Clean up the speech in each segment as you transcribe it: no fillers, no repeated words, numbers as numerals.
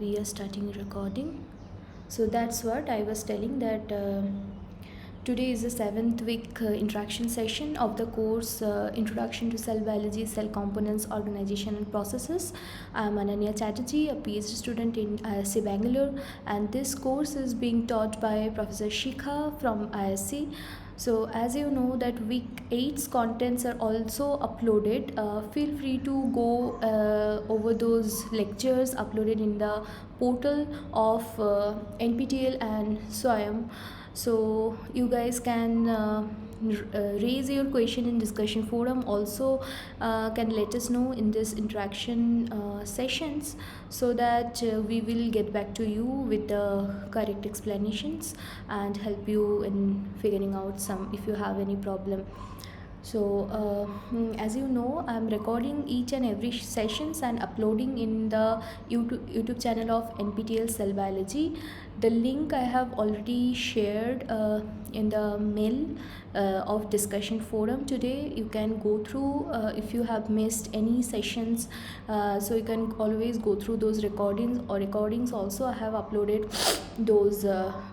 We are starting recording. So that's what I was telling that today is the seventh week interaction session of the course Introduction to Cell Biology, Cell Components, Organization and Processes. I'm Ananya Chatterjee, a PhD student in ISC Bangalore, and this course is being taught by Professor Shikha from ISC. So as you know that week 8's contents are also uploaded. Feel free to go over those lectures uploaded in the portal of Nptel and SWAYAM. So you guys can raise your question in discussion forum. Also can let us know in this interaction sessions, so that we will get back to you with the correct explanations and help you in figuring out some if you have any problem. So as you know, I'm recording each and every sessions and uploading in the YouTube channel of NPTEL Cell Biology. The link I have already shared in the mail of discussion forum today. You can go through if you have missed any sessions, so you can always go through those recordings also. I have uploaded those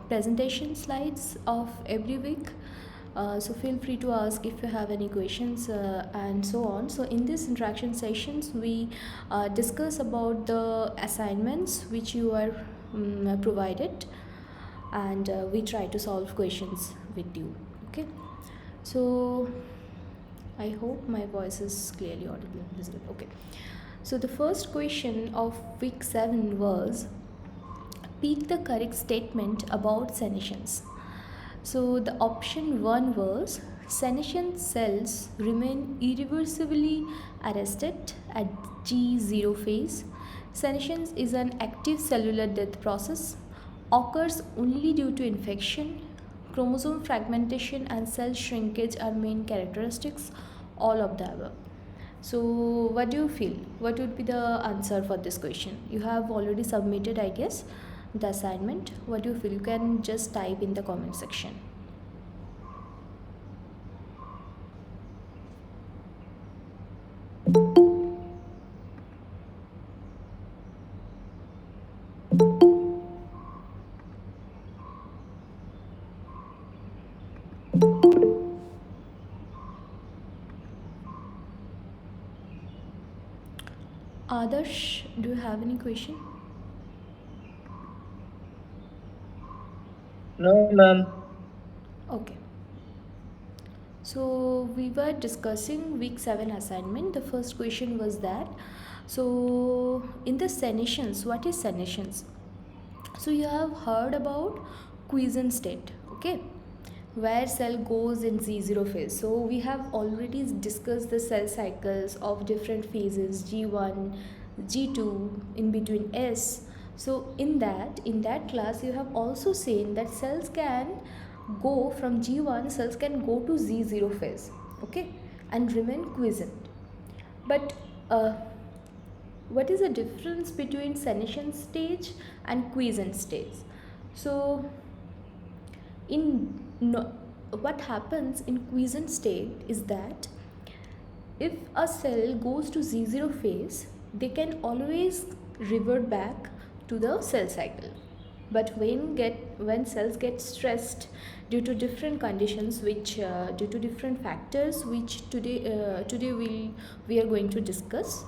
presentation slides of every week. So feel free to ask if you have any questions and so on. So in this interaction sessions we discuss about the assignments which you are provided, and we try to solve questions with you. Okay, so I hope my voice is clearly audible and visible. Okay, so the first question of week 7 was, pick the correct statement about senescence. So the option 1 was, senescent cells remain irreversibly arrested at G0 phase. Senescence is an active cellular death process, occurs only due to infection. Chromosome fragmentation and cell shrinkage are main characteristics, all of the above. So what do you feel? What would be the answer for this question? You have already submitted, I guess, the assignment. What do you feel? You can just type in the comment section. Adarsh, do you have any question? No, ma'am. Okay. So we were discussing week 7 assignment. The first question was that. So in the senescence, what is senescence? So you have heard about quiescent state, okay, where cell goes in Z0 phase. So we have already discussed the cell cycles of different phases, G1, G2, in between S. So in that class you have also seen that cells can go from G1, cells can go to Z0 phase, okay, and remain quiescent. But what is the difference between senescent stage and quiescent stage? So in no, what happens in quiescent state is that if a cell goes to Z0 phase, they can always revert back to the cell cycle. But when cells get stressed due to different conditions, which due to different factors, which today we are going to discuss.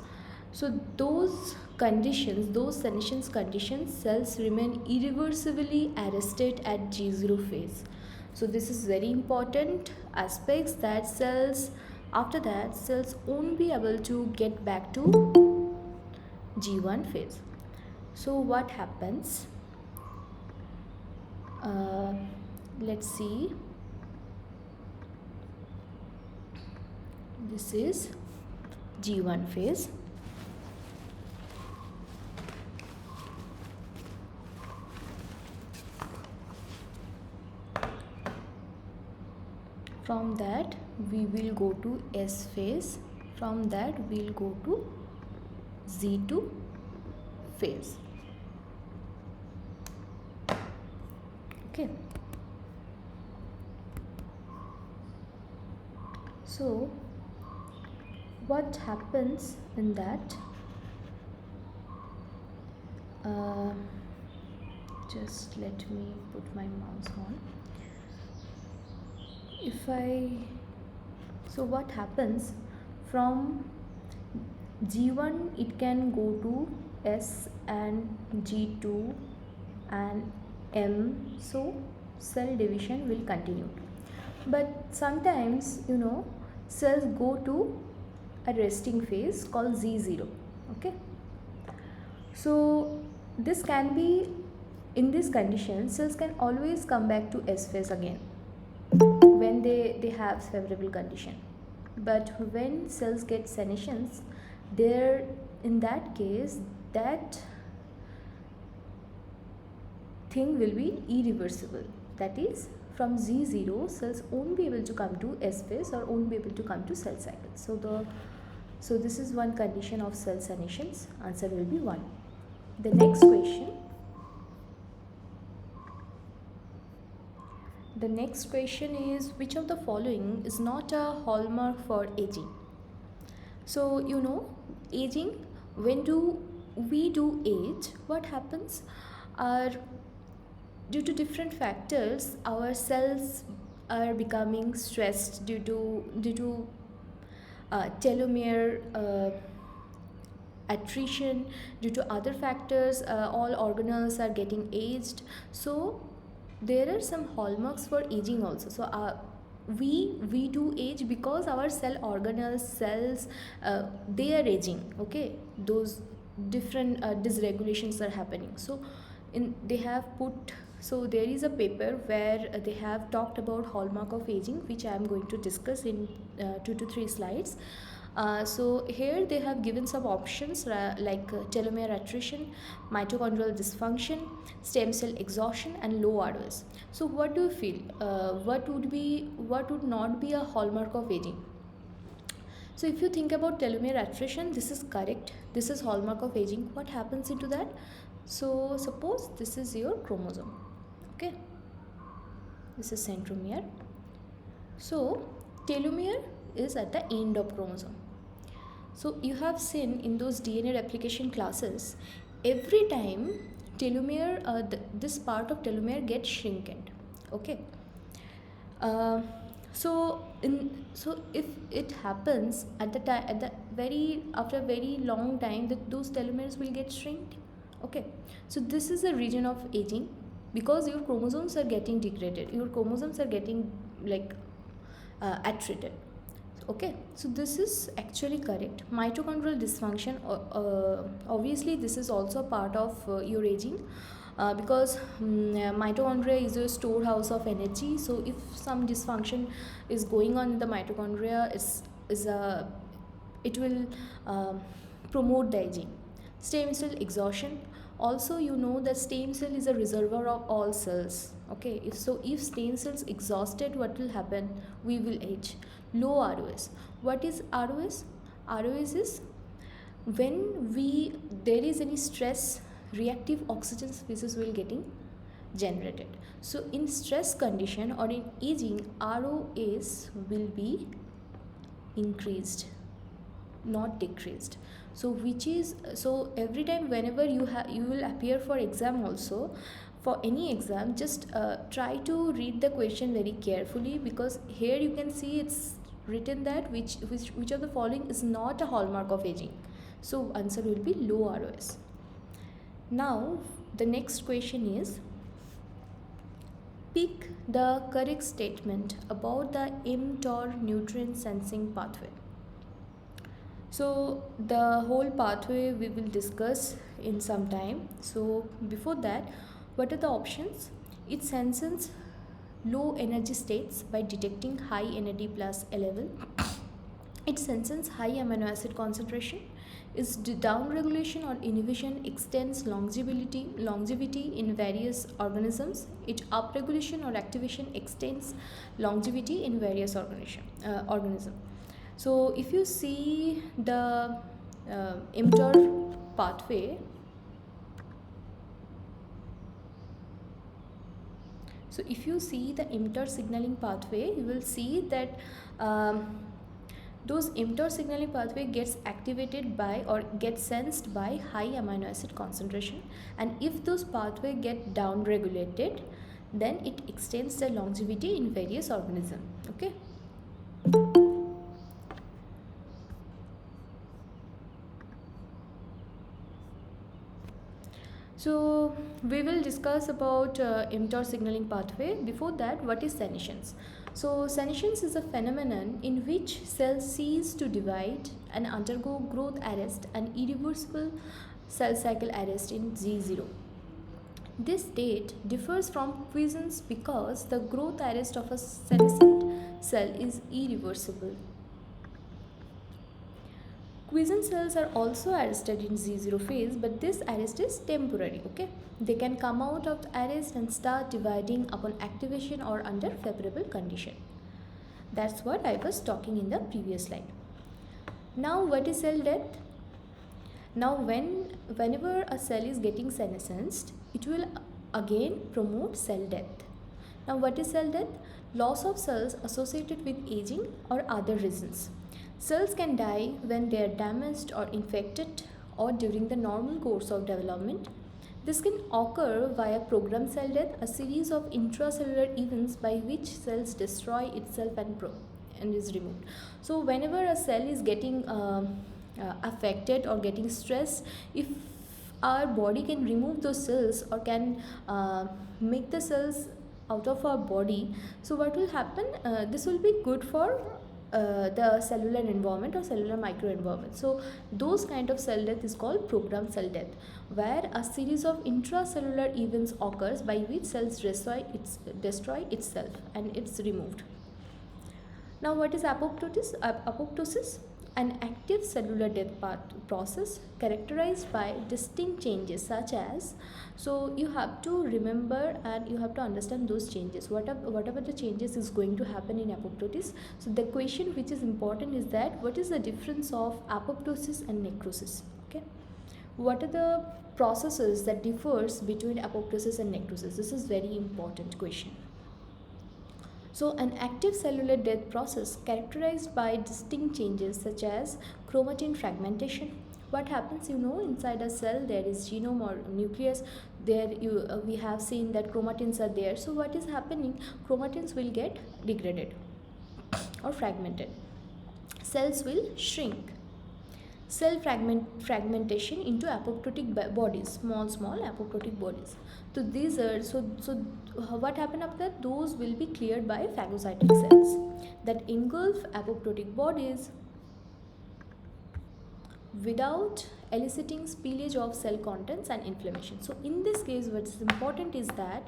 So those conditions, those senescence conditions, cells remain irreversibly arrested at G0 phase. So this is very important aspects, that cells after that cells won't be able to get back to G1 phase. So what happens? Uh, let's see. This is G1 phase. From that we will go to S phase. From that we will go to Z2 phase. Okay. So what happens in that? uh, just let me put my mouse on. If I So what happens from G1, it can go to S and G2 and M, so cell division will continue. But sometimes cells go to a resting phase called Z0. Okay, so this can be, in this condition cells can always come back to S phase again when they have favorable condition. But when cells get senescence, there, in that case, that thing will be irreversible. That is, from Z0 cells won't be able to come to S phase or won't be able to come to cell cycle. So this is one condition of cell senescence. Answer will be 1. The next question. The next question is, which of the following is not a hallmark for aging? So aging, when do we do age, what happens are, due to different factors, our cells are becoming stressed due to telomere attrition, due to other factors. All organelles are getting aged, so there are some hallmarks for aging also. So we do age because our cell organelles, cells, they are aging. Okay, those different dysregulations are happening. So they have put, so there is a paper where they have talked about hallmark of aging, which I am going to discuss in 2 to 3 slides. So here they have given some options like telomere attrition, mitochondrial dysfunction, stem cell exhaustion, and low ROS. So what do you feel? What would not be a hallmark of aging? So if you think about telomere attrition, this is correct. This is hallmark of aging. What happens into that? So suppose this is your chromosome. Okay, this is centromere. So telomere is at the end of chromosome. So you have seen in those DNA replication classes, every time telomere, this part of telomere gets shrinked. Okay. So if it happens at the time, after a very long time, that those telomeres will get shrinked. Okay. So this is a region of aging, because your chromosomes are getting degraded. Your chromosomes are getting attrited. Okay, so this is actually correct. Mitochondrial dysfunction, obviously this is also part of your aging, because mitochondria is a storehouse of energy. So if some dysfunction is going on in the mitochondria, it will promote the aging. Stem cell exhaustion, also that stem cell is a reservoir of all cells. Okay, if stem cells exhausted, what will happen? We will age. Low ROS. What is ROS? ROS is when there is any stress, reactive oxygen species will getting generated. So in stress condition or in aging, ROS will be increased, not decreased. So every time whenever you will appear for exam also, for any exam, just try to read the question very carefully, because here you can see it's written that which of the following is not a hallmark of aging. So answer will be low ROS. Now the next question is, pick the correct statement about the mTOR nutrient sensing pathway. So the whole pathway we will discuss in some time. So before that, what are the options? It senses low energy states by detecting high NAD+ level. It senses high amino acid concentration. Its downregulation or inhibition extends longevity in various organisms. Its upregulation or activation extends longevity in various organisms. So if you see the mTOR pathway, so if you see the mTOR signaling pathway, you will see that those mTOR signaling pathway gets activated by or gets sensed by high amino acid concentration, and if those pathway get down regulated, then it extends the longevity in various organisms. Okay. So we will discuss about mTOR signaling pathway. Before that, what is senescence? So senescence is a phenomenon in which cells cease to divide and undergo growth arrest and irreversible cell cycle arrest in G0. This state differs from quiescence because the growth arrest of a senescent cell is irreversible. Quiescent cells are also arrested in Z0 phase, but this arrest is temporary. Okay, they can come out of the arrest and start dividing upon activation or under favorable condition. That's what I was talking in the previous slide. Now, what is cell death? Now, whenever a cell is getting senesced, it will again promote cell death. Now, what is cell death? Loss of cells associated with aging or other reasons. Cells can die when they are damaged or infected or during the normal course of development. This can occur via programmed cell death, a series of intracellular events by which cells destroy itself and is removed. So whenever a cell is getting affected or getting stressed, if our body can remove those cells or can make the cells out of our body, so what will happen? This will be good for the cellular environment or cellular microenvironment. So those kind of cell death is called programmed cell death, where a series of intracellular events occurs by which cells destroy itself and it's removed. Now, what is apoptosis? Apoptosis, an active cellular death process characterized by distinct changes such as, so you have to remember and you have to understand those changes. Whatever the changes is going to happen in apoptosis. So the question which is important is that what is the difference of apoptosis and necrosis? Okay, what are the processes that differs between apoptosis and necrosis? This is very important question. So an active cellular death process characterized by distinct changes such as chromatin fragmentation. What happens, inside a cell there is genome or nucleus. There we have seen that chromatins are there. So what is happening? Chromatins will get degraded or fragmented. Cells will shrink. Cell fragmentation into apoptotic bodies, small apoptotic bodies. So these are what happened after that? Those will be cleared by phagocytic cells that engulf apoptotic bodies without eliciting spillage of cell contents and inflammation. So in this case, what is important is that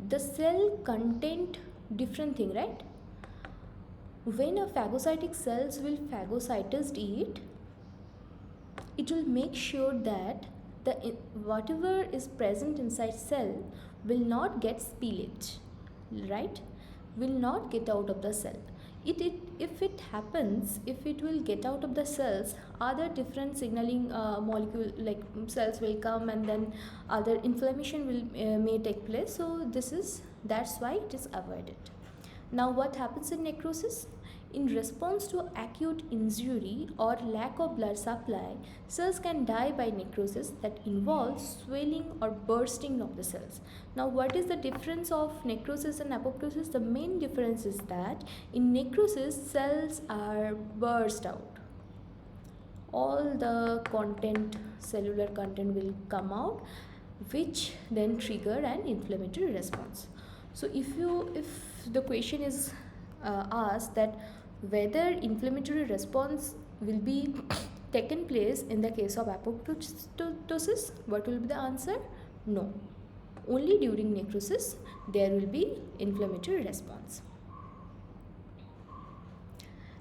the cell content different thing, right? When a phagocytic cells will phagocytose it will make sure that whatever is present inside cell will not get spillage, right? Will not get out of the cell. If it happens, if it will get out of the cells, other different signaling molecule like cells will come and then other inflammation will may take place. So that's why it is avoided. Now what happens in necrosis? In response to acute injury or lack of blood supply, cells can die by necrosis that involves swelling or bursting of the cells. Now, what is the difference of necrosis and apoptosis? The main difference is that in necrosis, cells are burst out. All the cellular content will come out, which then trigger an inflammatory response. So, if the question is asked that whether inflammatory response will be taken place in the case of apoptosis, what will be the answer? No. Only during necrosis there will be inflammatory response.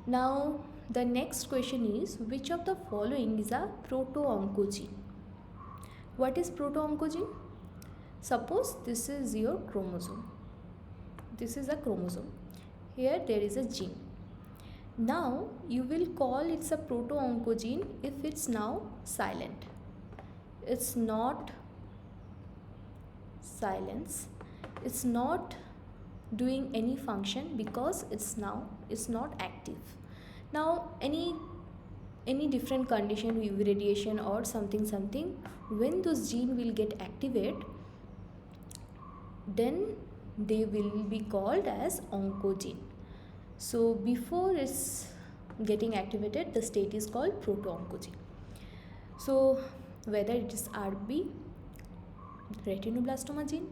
Now the next question is, which of the following is a proto-oncogene? What is proto-oncogene? Suppose this is your chromosome. This is a chromosome. Here there is a gene. Now you will call it's a proto-oncogene if it's now silent. It's not silence. It's not doing any function because it's not active. Now any different condition, UV radiation or something, when those gene will get activate, then they will be called as oncogene. So before it's getting activated, the state is called proto-oncogene. So whether it is RB, retinoblastoma gene,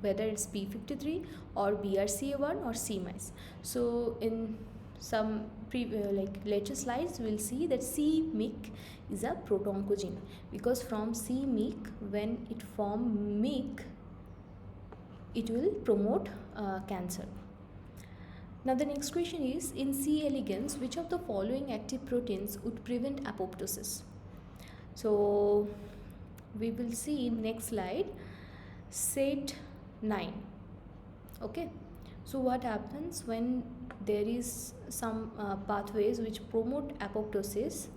whether it's P53 or BRCA1 or c-MYC. So in some later slides we'll see that c-MYC is a proto-oncogene, because from c-MYC, when it form MYC, it will promote cancer. Now the next question is, in C. elegans, which of the following active proteins would prevent apoptosis? So we will see in next slide, set 9. Okay, so what happens when there is some pathways which promote apoptosis?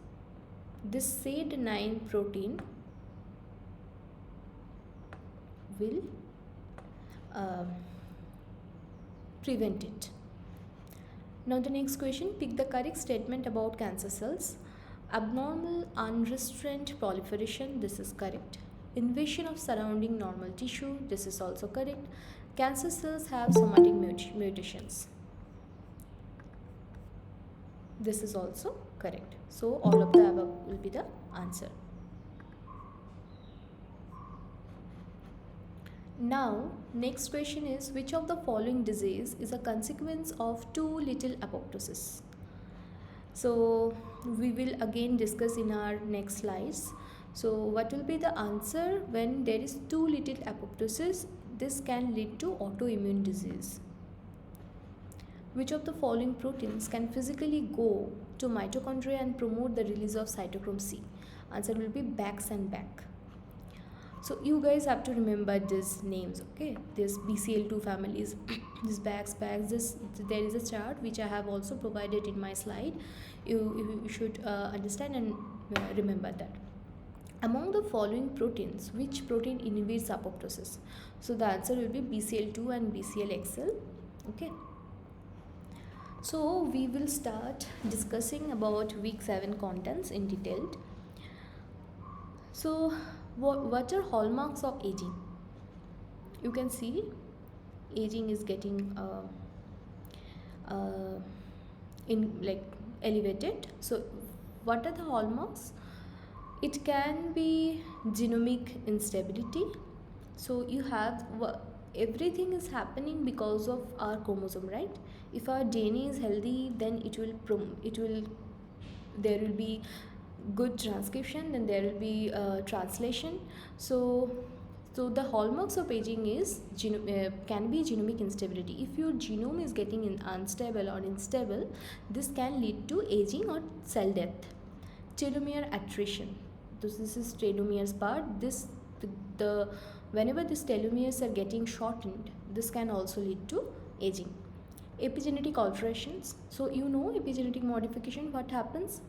This SAID9 protein will prevent it. Now the next question, pick the correct statement about cancer cells. Abnormal unrestrained proliferation, this is correct. Invasion of surrounding normal tissue, this is also correct. Cancer cells have somatic mutations, this is also correct. So all of the above will be the answer. Now next question is, which of the following disease is a consequence of too little apoptosis? So we will again discuss in our next slides. So what will be the answer when there is too little apoptosis? This can lead to autoimmune disease. Which of the following proteins can physically go to mitochondria and promote the release of cytochrome C? Answer will be BAX and BAC. So you guys have to remember these names, okay? This BCL2 families, this BAX, this, there is a chart which I have also provided in my slide. You should understand and remember that. Among the following proteins, which protein inhibits apoptosis? So the answer will be BCL2 and BCLXL, okay? So we will start discussing about week 7 contents in detail. So what are hallmarks of aging? You can see aging is getting elevated. So what are the hallmarks? It can be genomic instability. So you have everything is happening because of our chromosome, right? If our DNA is healthy, then there will be good transcription, then there will be translation. So the hallmarks of aging is can be genomic instability. If your genome is getting unstable or instable, this can lead to aging or cell death. Telomere attrition, this is telomeres part. Whenever these telomeres are getting shortened, this can also lead to aging. Epigenetic alterations, so you know epigenetic modification, what happens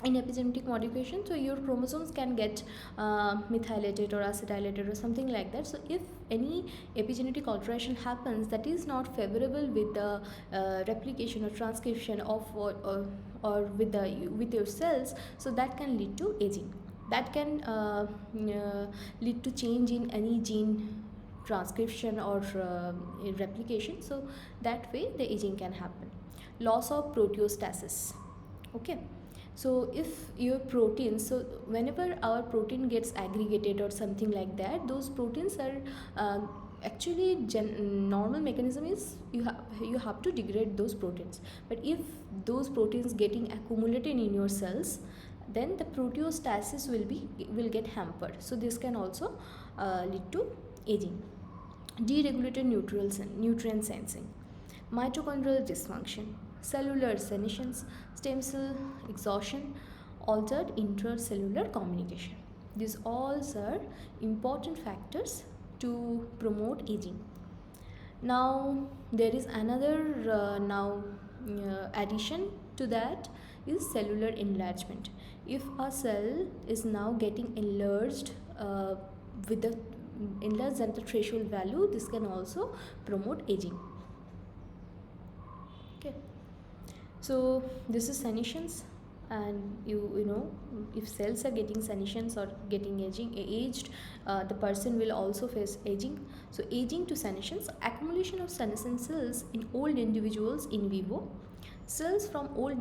in epigenetic modification? So your chromosomes can get methylated or acetylated or something like that. So if any epigenetic alteration happens that is not favorable with the replication or transcription of or with your cells, so that can lead to aging. That can lead to change in any gene transcription or replication. So that way the aging can happen. Loss of proteostasis, okay? So if your proteins, so whenever our protein gets aggregated or something like that, those proteins are actually normal mechanism is you have to degrade those proteins. But if those proteins getting accumulated in your cells, then the proteostasis will get hampered. So this can also lead to aging. Deregulated nutrient sensing, mitochondrial dysfunction, cellular senescence, stem cell exhaustion, altered intracellular communication. These all are important factors to promote aging. Now there is another addition to that is cellular enlargement. If a cell is now getting enlarged with the enlarged than the threshold value, this can also promote aging. Okay. So this is senescence. And you know, if cells are getting senescence or getting aged, the person will also face aging. So aging to senescence: accumulation of senescent cells in old individuals in vivo. Cells from old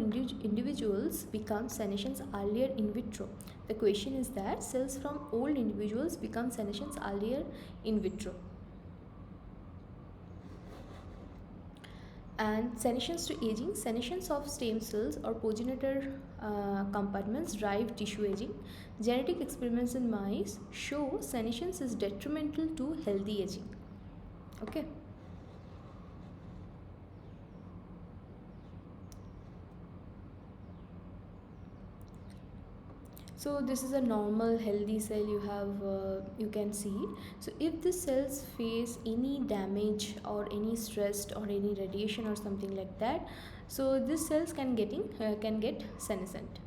individuals become senescent earlier in vitro. The question is that cells from old individuals become senescent earlier in vitro. And senescence to aging: senescence of stem cells or progenitor compartments drive tissue aging. Genetic experiments in mice show senescence is detrimental to healthy aging. Okay. So this is a normal healthy cell you have, you can see. So if the cells face any damage or any stress or any radiation or something like that, so these cells can get senescent.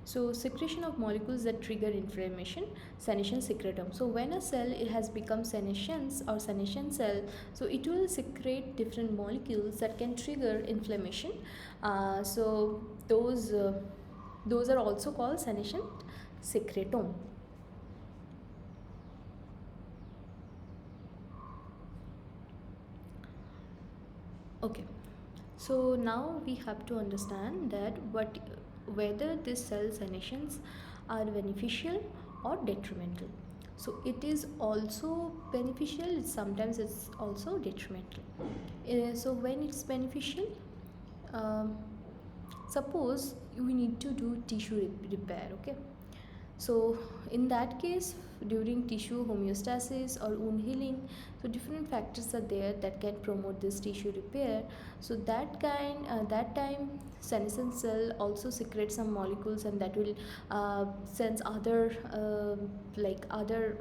So secretion of molecules that trigger inflammation: senescent secretome. So when a cell it has become senescence or senescent cell, so it will secrete different molecules that can trigger inflammation. So those are also called senescent secretome. Okay, so now we have to understand that whether these cell senescence are beneficial or detrimental. So it is also beneficial, sometimes it's also detrimental. So when it's beneficial, um, suppose we need to do tissue repair. Okay, so in that case, during tissue homeostasis or wound healing, so different factors are there that can promote this tissue repair. So that time senescent cell also secretes some molecules, and that will sense other other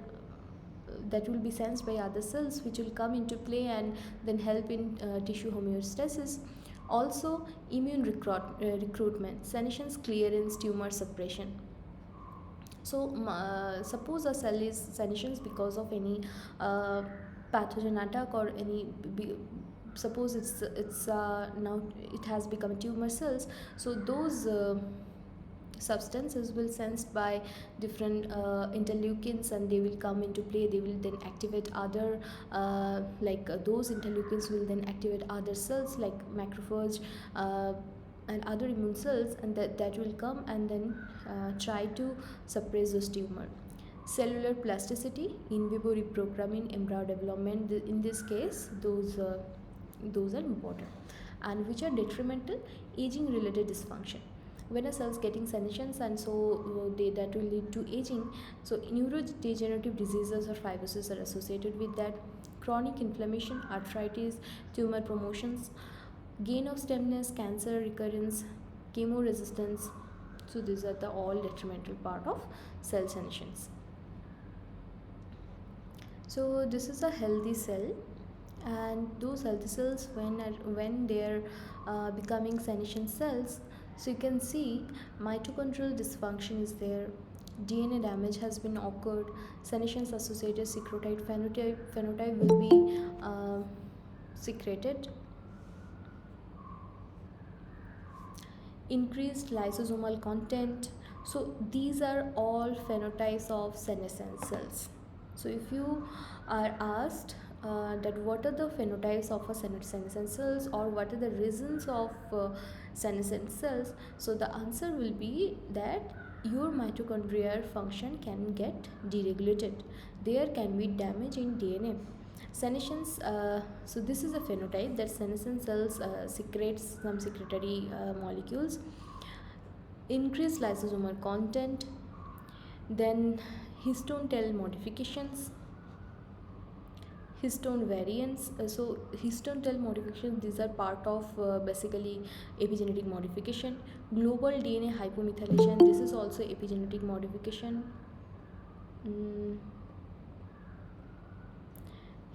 that will be sensed by other cells, which will come into play and then help in tissue homeostasis. Also immune recruitment: senescence clearance, tumor suppression. So suppose a cell is senescence because of any pathogen attack or any suppose it's now it has become tumor cells. So those substances will sensed by different interleukins, and they will come into play. They will then activate other those interleukins will then activate other cells like macrophage and other immune cells, and that will come and then try to suppress those tumor. Cellular plasticity: in vivo reprogramming, embryo development. In this case, those are important. And which are detrimental: aging related dysfunction. When a cell is getting senescence, and so that will lead to aging. So neurodegenerative diseases or fibrosis are associated with that. Chronic inflammation, arthritis, tumor promotions, gain of stemness, cancer recurrence, chemo resistance. So these are the all detrimental part of cell senescence. So this is a healthy cell, and those healthy cells, when they're becoming senescent cells, so you can see mitochondrial dysfunction is there, DNA damage has been occurred, senescence associated secretide phenotype will be secreted, increased lysosomal content. So these are all phenotypes of senescent cells. So if you are asked that what are the phenotypes of a senescent cells, or what are the reasons of senescent cells, so the answer will be that your mitochondrial function can get deregulated. There can be damage in DNA. Senescence, so this is a phenotype that senescent cells secretes some secretory molecules, increased lysosomal content, then histone tail modifications, histone variants. So histone tail modifications, these are part of basically epigenetic modification. Global DNA hypomethylation, this is also epigenetic modification.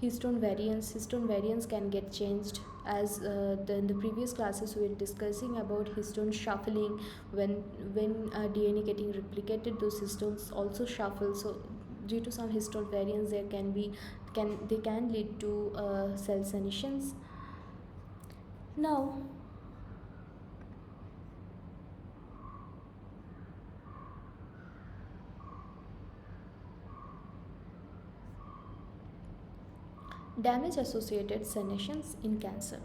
Histone variants can get changed, as in the previous classes we were discussing about histone shuffling. When DNA getting replicated, those histones also shuffle. So due to some histone variants, there can lead to cell senescence. Now Damage associated senescence in cancer.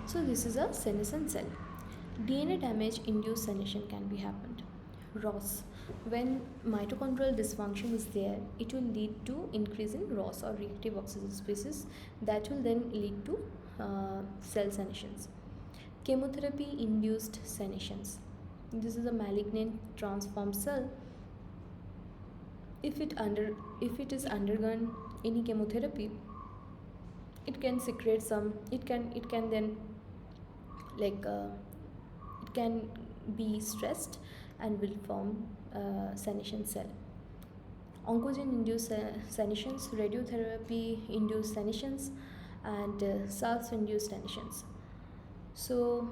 So this is a senescent cell. DNA damage induced senescence can be happened. ROS. When mitochondrial dysfunction is there, it will lead to increase in ROS or reactive oxygen species, that will then lead to cell senescence. Chemotherapy induced senescence. This is a malignant transformed cell. If it is undergone any chemotherapy, it can secrete some. It can then like it can be stressed and will form senescent cell. Oncogen induced senescence, radiotherapy induced senescence, and SARS induced senescence. So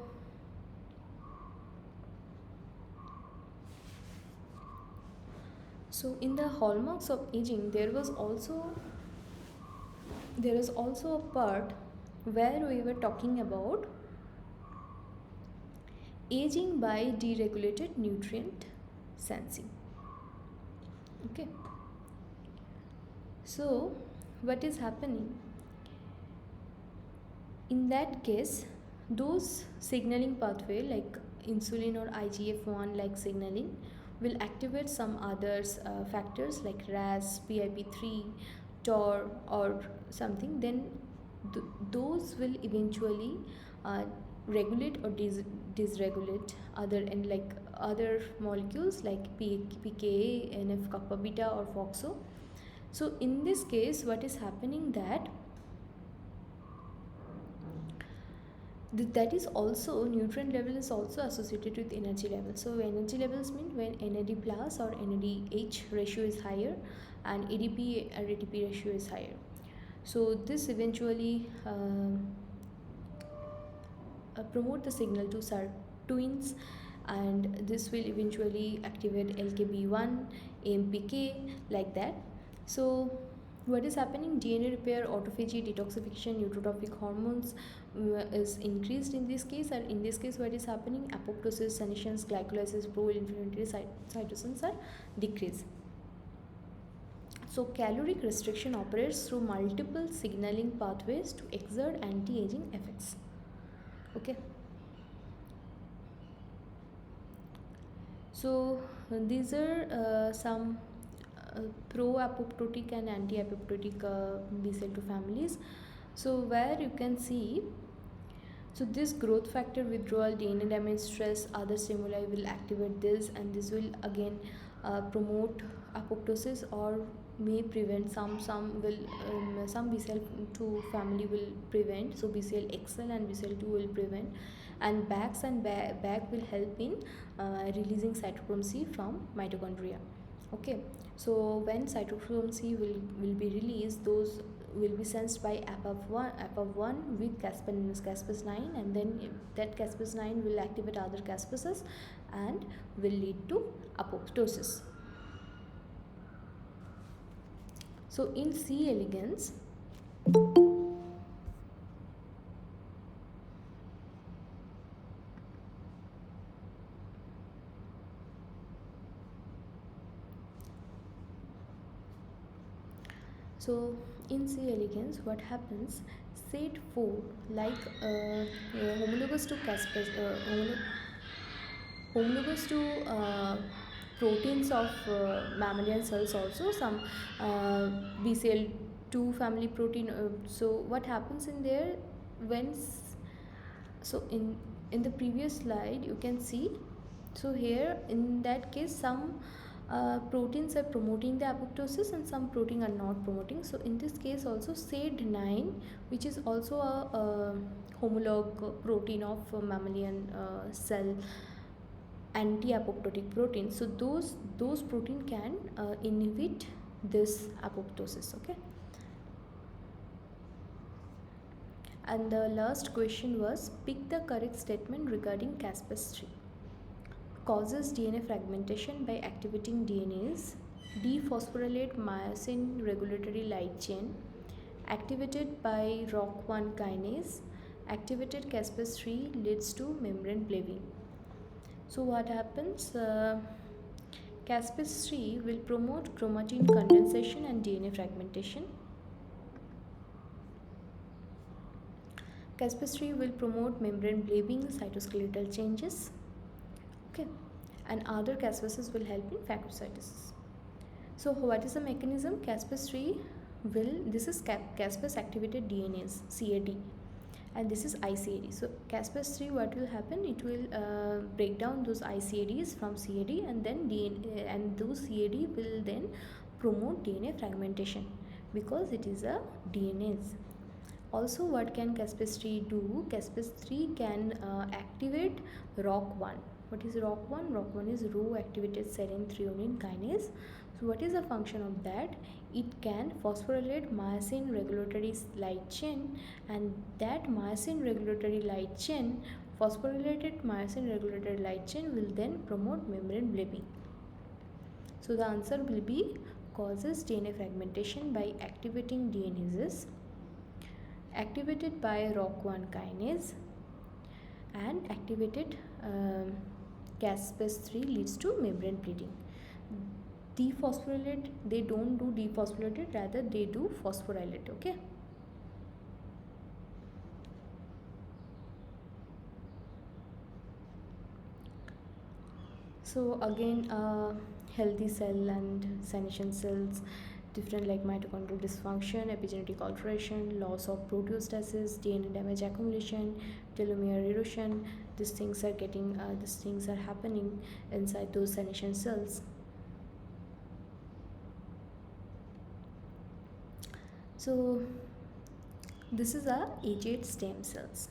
in the hallmarks of aging, there is also a part where we were talking about aging by deregulated nutrient sensing. Okay, so what is happening in that case? Those signaling pathway like insulin or IGF-1 like signaling will activate some others factors like RAS, PIP3, TOR or something. Then those will eventually uh, regulate or dysregulate other and like other molecules like PKA, NF kappa beta or FOXO. So in this case, what is happening that that is also nutrient level is also associated with energy level. So energy levels mean when NAD plus or NADH ratio is higher and ADP or ATP ratio is higher. So this eventually promote the signal to sirtuins, and this will eventually activate LKB1, AMPK like that. So what is happening? DNA repair, autophagy, detoxification, neurotrophic hormones is increased in this case, and in this case what is happening? Apoptosis, senescence, glycolysis, pro-inflammatory cytosines are decreased. So caloric restriction operates through multiple signaling pathways to exert anti-aging effects. Okay, so these are some pro-apoptotic and anti-apoptotic BCL2 families. So where you can see, so this growth factor withdrawal, DNA damage, stress, other stimuli will activate this, and this will again promote apoptosis or may prevent some will some BCL2 family will prevent. So BCL-XL and BCL2 will prevent, and BAX and BAC will help in releasing cytochrome C from mitochondria. Okay, so when cytochrome C will be released, those will be sensed by APAV1 with Caspase-9, and then that Caspase-9 will activate other caspases and will lead to apoptosis. So in C. elegans, so in C. elegans, what happens? SAT4, like homologous to caspase, homologous to proteins of mammalian cells, also some BCL2 family protein. So what happens in there when so in the previous slide you can see, so here in that case some proteins are promoting the apoptosis and some protein are not promoting. So in this case also SAD9, which is also a homolog protein of mammalian cell, anti-apoptotic protein, so those protein can inhibit this apoptosis. Okay, and the last question was pick the correct statement regarding caspase-3. Causes DNA fragmentation by activating DNase, dephosphorylate myosin regulatory light chain, activated by ROC1 kinase. Activated caspase-3 leads to membrane cleaving. So what happens? Caspase-3 will promote chromatin condensation and DNA fragmentation. Caspase-3 will promote membrane bleeding, cytoskeletal changes. Okay, and other caspases will help in phagocytosis. So what is the mechanism? Caspase-3 will, this is caspase activated DNase, CAD, and this is ICAD. So caspase-3, what will happen? It will break down those ICADs from CAD, and then DNA, and those CAD will then promote DNA fragmentation because it is a DNase. Also, what can caspase-3 do? Caspase-3 can activate ROC1. What is ROC1? ROC1 is row activated serine threonine kinase. So what is the function of that? It can phosphorylate myosin regulatory light chain, and that myosin regulatory light chain, phosphorylated myosin regulatory light chain, will then promote membrane bleeding. So the answer will be causes DNA fragmentation by activating DNases activated by ROC1 kinase, and activated caspase-3 leads to membrane bleeding. Dephosphorylate, they don't do dephosphorylated, rather they do phosphorylate. Okay, so again, healthy cell and senescent cells, different, like mitochondrial dysfunction, epigenetic alteration, loss of proteostasis, DNA damage accumulation, telomere erosion. These things are happening inside those senescent cells. So this is our aged stem cells.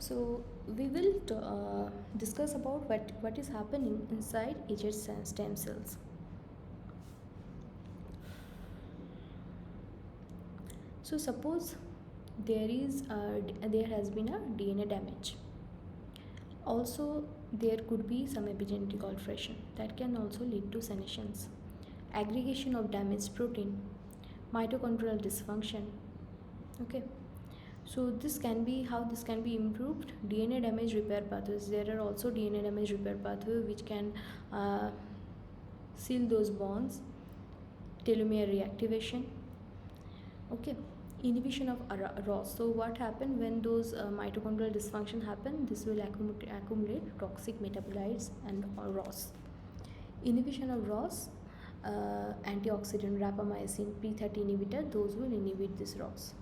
So we will discuss about what is happening inside aged stem cells. So suppose there has been a DNA damage. Also, there could be some epigenetic alteration that can also lead to senescence, aggregation of damaged protein, mitochondrial dysfunction. Okay, so this can be how this can be improved. DNA damage repair pathways. There are also DNA damage repair pathway which can seal those bonds. Telomere reactivation. Okay, inhibition of ROS. So what happened when those mitochondrial dysfunction happen? This will accumulate toxic metabolites and ROS. Inhibition of ROS, antioxidant rapamycin P30 inhibitor, those will inhibit this ROS.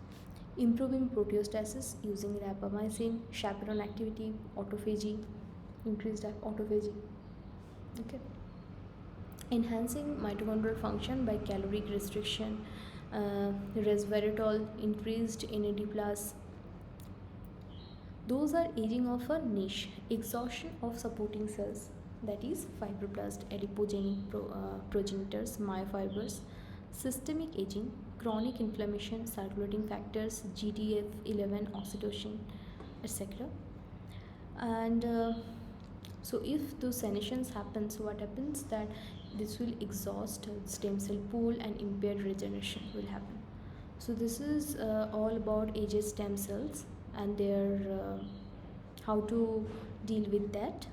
Improving proteostasis using rapamycin, chaperone activity, autophagy, increased autophagy. Okay, enhancing mitochondrial function by caloric restriction, resveratrol, increased NAD+. Those are aging of a niche, exhaustion of supporting cells, that is fibroblast, adipogenic progenitors, myofibers, systemic aging, chronic inflammation, circulating factors, GDF11, oxytocin, etc. And so if those senescence happens, so what happens that this will exhaust stem cell pool and impaired regeneration will happen. So this is all about aged stem cells and their how to deal with that.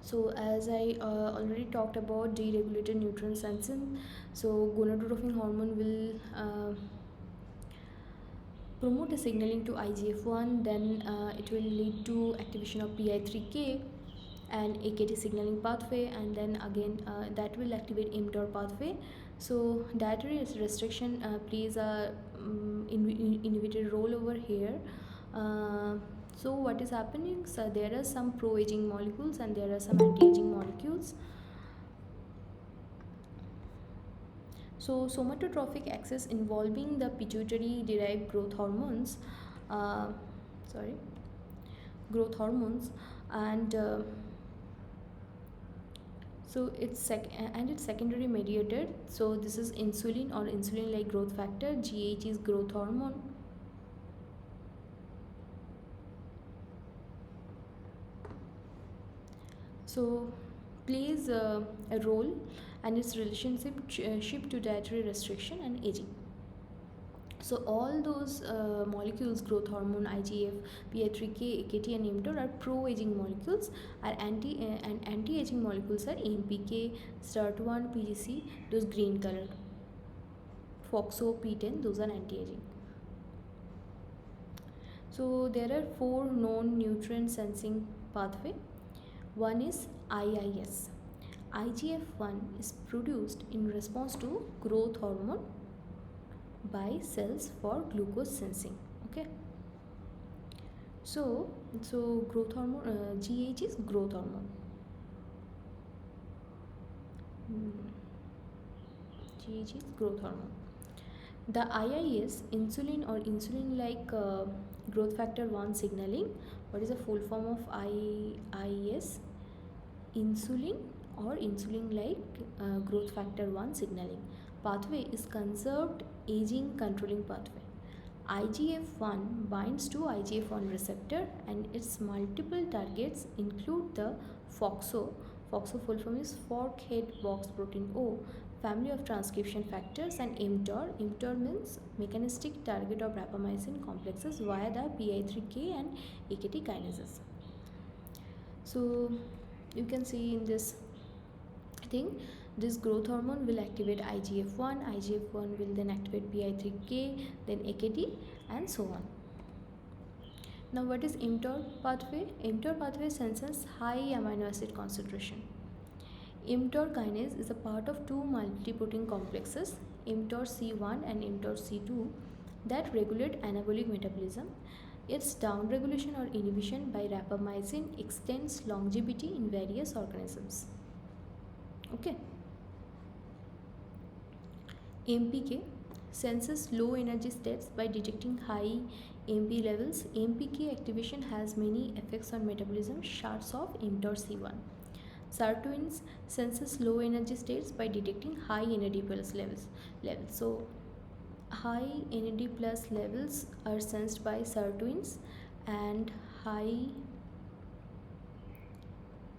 So as I already talked about deregulated nutrient sensing, so gonadotrophin hormone will promote a signaling to IGF-1, then it will lead to activation of PI3K and AKT signaling pathway, and then again that will activate mTOR pathway. So dietary restriction plays a inhibited role over here. So what is happening? So there are some pro-aging molecules and there are some anti-aging molecules. So somatotrophic axis involving the pituitary derived growth hormones, and so it's secondary mediated. So this is insulin or insulin like growth factor. GH is growth hormone. So plays a role, and its relationship to dietary restriction and aging. So all those molecules, growth hormone, IGF, PI3K, AKT, and mTOR, are pro-aging molecules. Are anti-aging molecules are AMPK, START1, PGC, those green color. FOXO, P10, those are anti-aging. So there are 4 known nutrient sensing pathway. One is IIS. IGF-1 is produced in response to growth hormone by cells for glucose sensing. Okay. So growth hormone, GH is growth hormone. GH is growth hormone. The IIS, insulin or insulin-like growth factor 1 signaling. What is the full form of IIS? Insulin or insulin-like growth factor 1 signaling pathway is conserved aging controlling pathway. IGF-1 binds to IGF-1 receptor, and its multiple targets include the FOXO. FOXO full form is fork head box protein O family of transcription factors, and mTOR. mTOR means mechanistic target of rapamycin complexes via the PI3K and AKT kinases. So you can see in this thing, this growth hormone will activate IGF-1, IGF-1 will then activate PI3K, then AKT, and so on. Now what is mTOR pathway? mTOR pathway senses high amino acid concentration. mTOR kinase is a part of two multiprotein complexes, mTOR C1 and mTOR C2, that regulate anabolic metabolism. Its downregulation or inhibition by rapamycin extends longevity in various organisms. Okay. AMPK senses low energy states by detecting high AMP levels. AMPK activation has many effects on metabolism, shards of mTOR C1. SIRTUINs senses low energy states by detecting high NAD plus levels. So high NAD plus levels are sensed by SIRTUINs, and high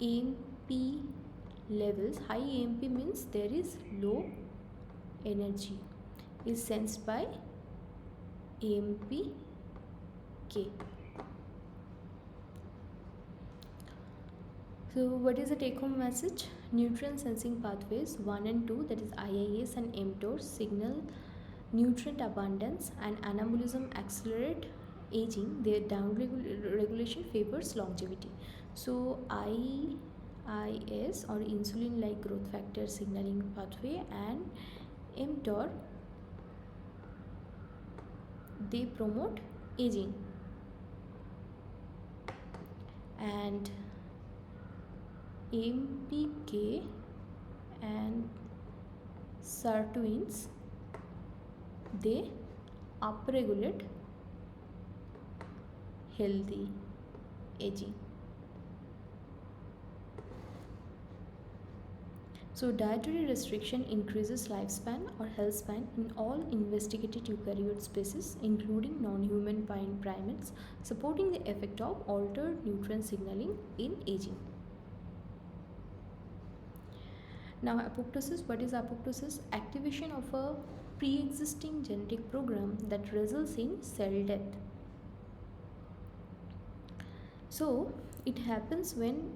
AMP levels, high AMP means there is low energy, is sensed by AMPK. So what is the take home message? Nutrient sensing pathways 1 and 2, that is IIS and mTOR, signal nutrient abundance, and anabolism accelerate aging. Their down regulation favors longevity. So IIS or insulin like growth factor signaling pathway and mTOR, they promote aging, and AMPK and SIRTUINs, they upregulate healthy aging. So dietary restriction increases lifespan or health span in all investigated eukaryote species, including non-human primates, supporting the effect of altered nutrient signaling in aging. Now apoptosis. What is apoptosis? Activation of a pre-existing genetic program that results in cell death. So it happens when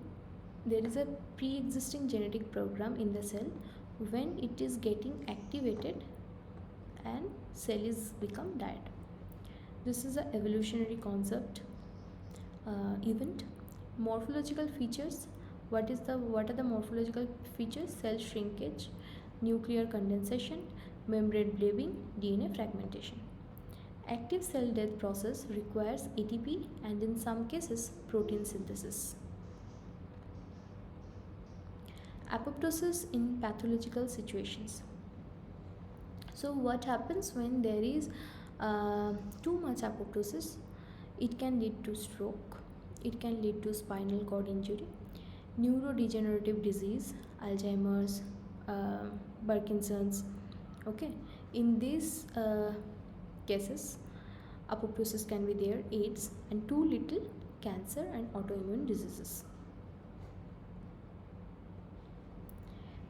there is a pre-existing genetic program in the cell. When it is getting activated and cell is become dead. This is an evolutionary concept event. Morphological features. What are the morphological features? Cell shrinkage, nuclear condensation, membrane bleeding, DNA fragmentation. Active cell death process requires ATP and in some cases protein synthesis. Apoptosis in pathological situations. So what happens when there is too much apoptosis? It can lead to stroke, it can lead to spinal cord injury, neurodegenerative disease, Alzheimer's, Parkinson's. Okay, in these cases apoptosis can be there, AIDS, and too little, cancer and autoimmune diseases.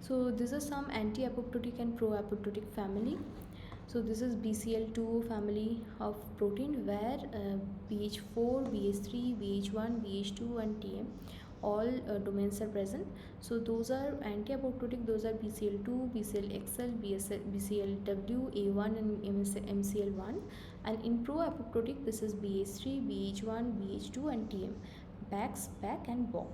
So these are some anti-apoptotic and pro-apoptotic family. So this is BCL2 family of protein where BH4, BH3, BH1, BH2 and TM all domains are present. So those are anti-apoptotic, those are BCL2, BCLXL, BCLW, A1 and MCL1, and in pro-apoptotic this is BH3, BH1, BH2 and TM, BAX, BAC and BOC.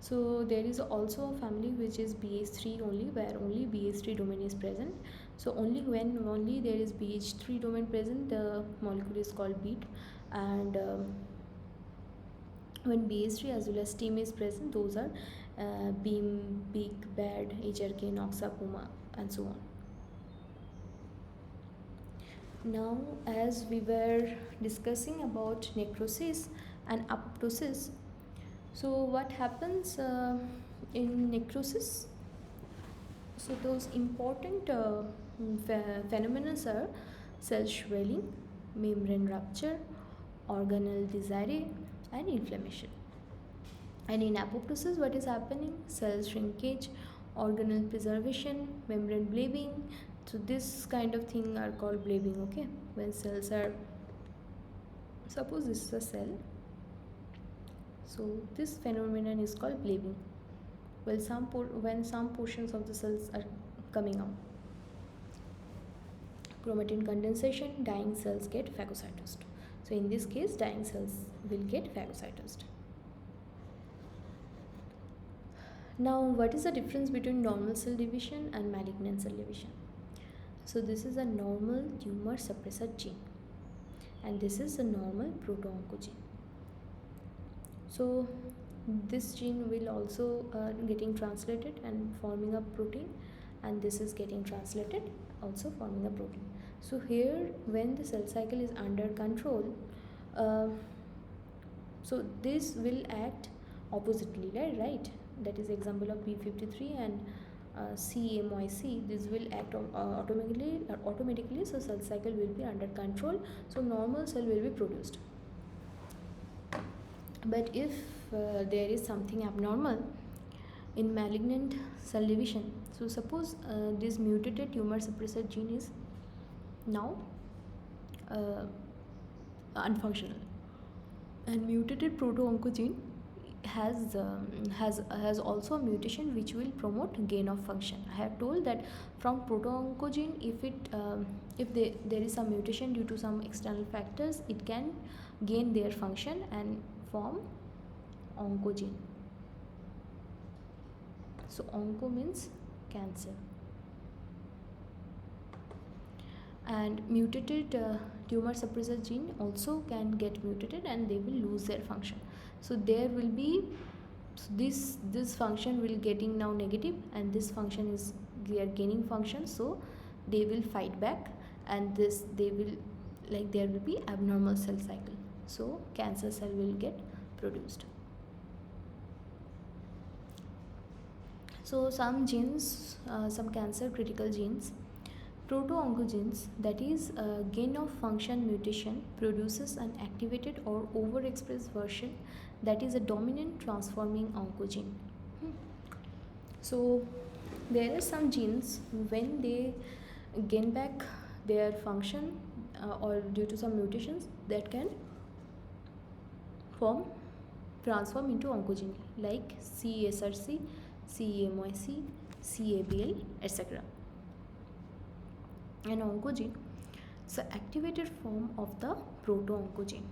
So there is also a family which is BH3 only, where only BH3 domain is present. So when only there is BH3 domain present, the molecule is called beat, and when BH3 as well as TEAM is present, those are beam, beak, bad, HRK, noxa, puma and so on. Now as we were discussing about necrosis and apoptosis, so what happens in necrosis? So those important phenomena are cell swelling, membrane rupture, organelle disarray and inflammation. And in apoptosis what is happening? Cell shrinkage, organelle preservation, membrane bleeding. So this kind of thing are called bleeding, okay? When cells are, suppose this is a cell, so this phenomenon is called bleeding. Well, when some portions of the cells are coming out. Chromatin condensation, dying cells get phagocytosed. So in this case, dying cells will get phagocytosed. Now, what is the difference between normal cell division and malignant cell division? So this is a normal tumor suppressor gene, and this is a normal proto-oncogene. So this gene will also getting translated and forming a protein, and this is getting translated also forming a protein. So here when the cell cycle is under control, so this will act oppositely, right? That is example of P53 and CMYC. This will act automatically, so cell cycle will be under control, so normal cell will be produced. But if there is something abnormal in malignant cell division, so suppose this mutated tumor suppressor gene is now unfunctional, and mutated proto-oncogene has also a mutation which will promote gain of function. I have told that from proto-oncogene, if there is some mutation due to some external factors, it can gain their function and form oncogene. So onco means cancer, and mutated tumor suppressor gene also can get mutated and they will lose their function. So there will be this function will getting now negative, and this function is they are gaining function, so they will fight back, and there will be abnormal cell cycle, so cancer cell will get produced. So some genes, some cancer critical genes, proto-oncogenes, that is gain of function mutation produces an activated or overexpressed version that is a dominant transforming oncogene. So there are some genes when they gain back their function or due to some mutations that can transform into oncogene, like CSRC, CMYC, CABL, etc. An oncogene is an activated form of the proto-oncogene,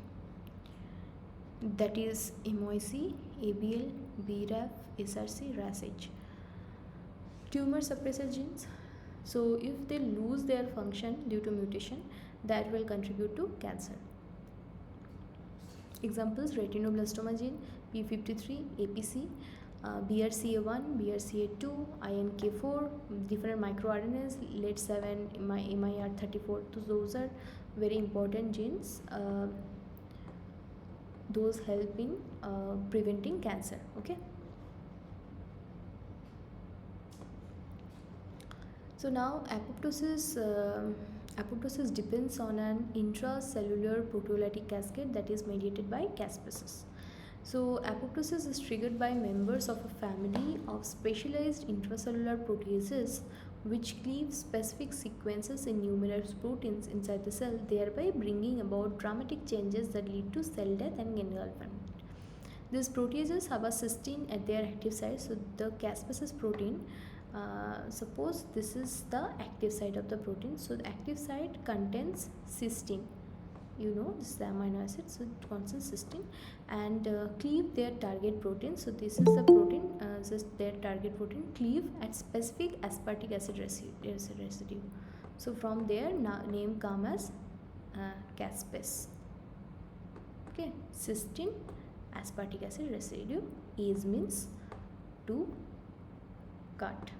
that is MYC, ABL, BRAF, SRC, RASH. Tumor suppressor genes, so if they lose their function due to mutation, that will contribute to cancer. Examples: retinoblastoma gene, P53, APC, BRCA1, BRCA2, INK4, different microRNAs, LEAD7, MIR34. So those are very important genes. Those help in preventing cancer. Okay. So now apoptosis depends on an intracellular proteolytic cascade that is mediated by caspases. So apoptosis is triggered by members of a family of specialized intracellular proteases which cleave specific sequences in numerous proteins inside the cell, thereby bringing about dramatic changes that lead to cell death and engulfment. These proteases have a cysteine at their active site. So the Caspases protein, suppose this is the active site of the protein. So the active site contains cysteine. You know, this is the amino acid, so it contains cysteine, and cleave their target protein. So this is the protein, their target protein cleave at specific aspartic acid residue. So from there, name come as Caspase. Okay, cysteine, aspartic acid residue. Ase means to cut.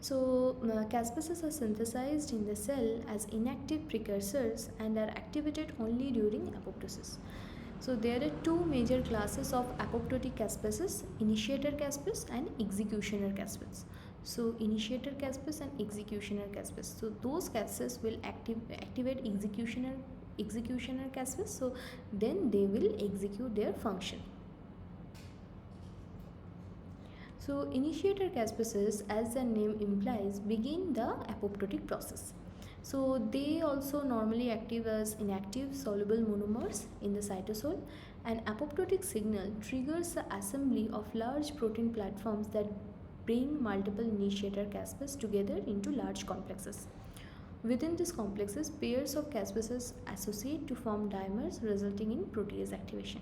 So Caspases are synthesized in the cell as inactive precursors and are activated only during apoptosis. So there are two major classes of apoptotic caspases: initiator caspase and executioner caspase. So initiator caspase and executioner caspase. So those caspases will activate executioner caspase. So then they will execute their function. So initiator caspases, as the name implies, begin the apoptotic process. So they also normally active as inactive soluble monomers in the cytosol. An apoptotic signal triggers the assembly of large protein platforms that bring multiple initiator caspases together into large complexes. Within these complexes, pairs of caspases associate to form dimers, resulting in protease activation.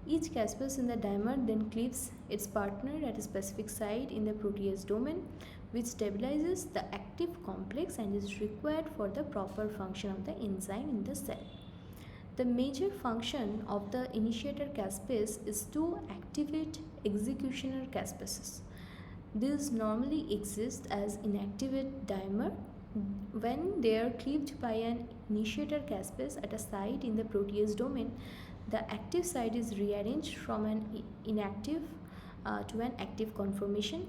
Each caspase in the dimer then cleaves its partner at a specific site in the protease domain, which stabilizes the active complex and is required for the proper function of the enzyme in the cell. The major function of the initiator caspase is to activate executioner caspases. These normally exist as inactivate dimer when they are cleaved by an initiator caspase at a site in the protease domain. The active site is rearranged from an inactive to an active conformation.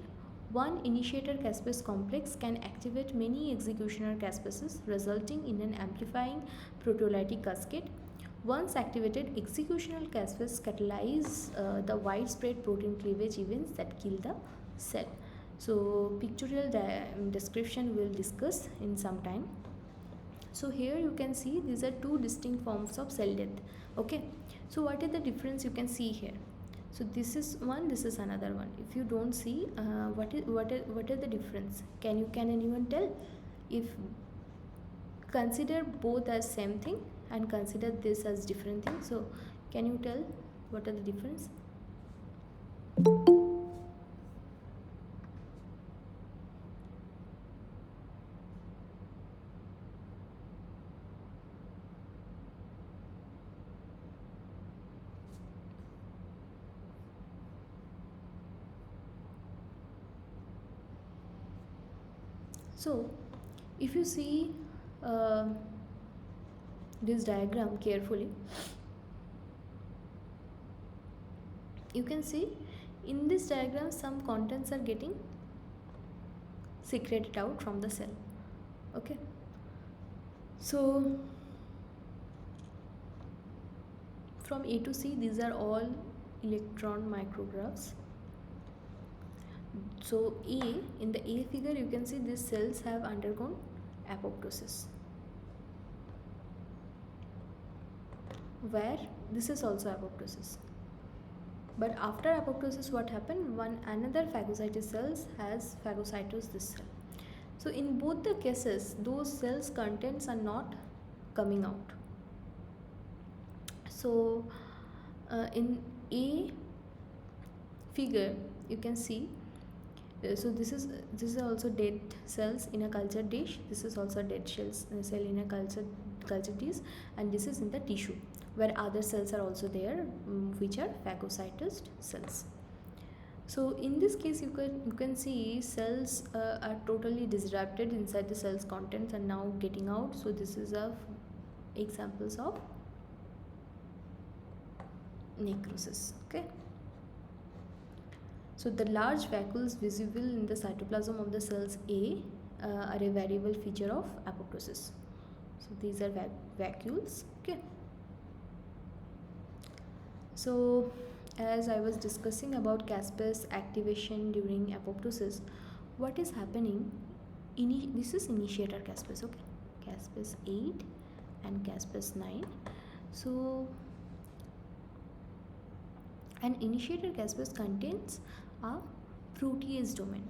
One initiator caspase complex can activate many executioner caspases, resulting in an amplifying proteolytic cascade. Once activated, executional caspases catalyze the widespread protein cleavage events that kill the cell. So pictorial description we'll discuss in some time. So here you can see these are two distinct forms of cell death. Okay, so what is the difference you can see here? So this is one, this is another one. If you don't see, what is the difference? Can anyone tell? If consider both as same thing and consider this as different thing. So can you tell what are the difference? So if you see this diagram carefully, you can see in this diagram some contents are getting secreted out from the cell. Okay, so from A to C, these are all electron micrographs. So in the A figure, you can see these cells have undergone apoptosis, where this is also apoptosis. But after apoptosis, what happened? Another phagocytic cells has phagocytosed this cell. So in both the cases, those cells contents are not coming out. So in A figure, you can see. So this is also dead cells in a culture dish. This is also dead cell in a culture dish, and this is in the tissue where other cells are also there, which are phagocytosed cells. So in this case, you can see cells are totally disrupted inside the cell's contents and now getting out. So this is examples of necrosis. Okay. So the large vacuoles visible in the cytoplasm of the cells A are a variable feature of apoptosis. So these are vacuoles. Okay. So as I was discussing about caspase activation during apoptosis, what is happening? This is initiator caspase. Okay, caspase 8 and caspase 9. So an initiator caspase contains a protease domain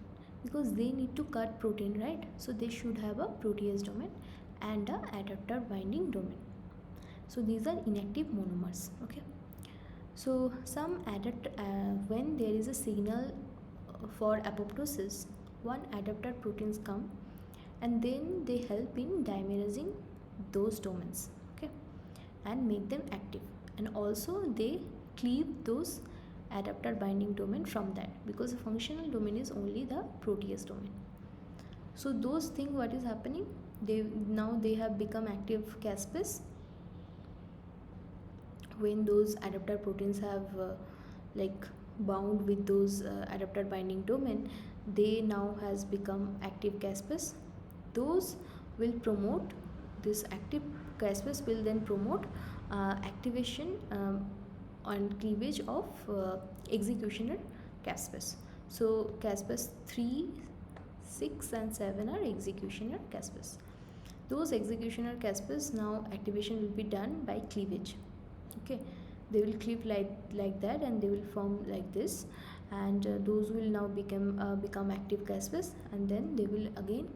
because they need to cut protein, right? So they should have a protease domain and a adapter binding domain. So these are inactive monomers. Okay. So some when there is a signal for apoptosis, one adapter proteins come and then they help in dimerizing those domains, okay, and make them active, and also they cleave those adapter binding domain from that, because the functional domain is only the protease domain. So those things, what is happening, they have become active caspase when those adapter proteins have like bound with those adapter binding domain. They now has become active caspase. Those will promote, this active caspase will then promote activation and cleavage of executioner caspase. So caspase 3, 6 and 7 are executioner caspase. Those executioner caspase, now activation will be done by cleavage. Okay, they will cleave like that and they will form like this, and those will now become active caspase, and then they will again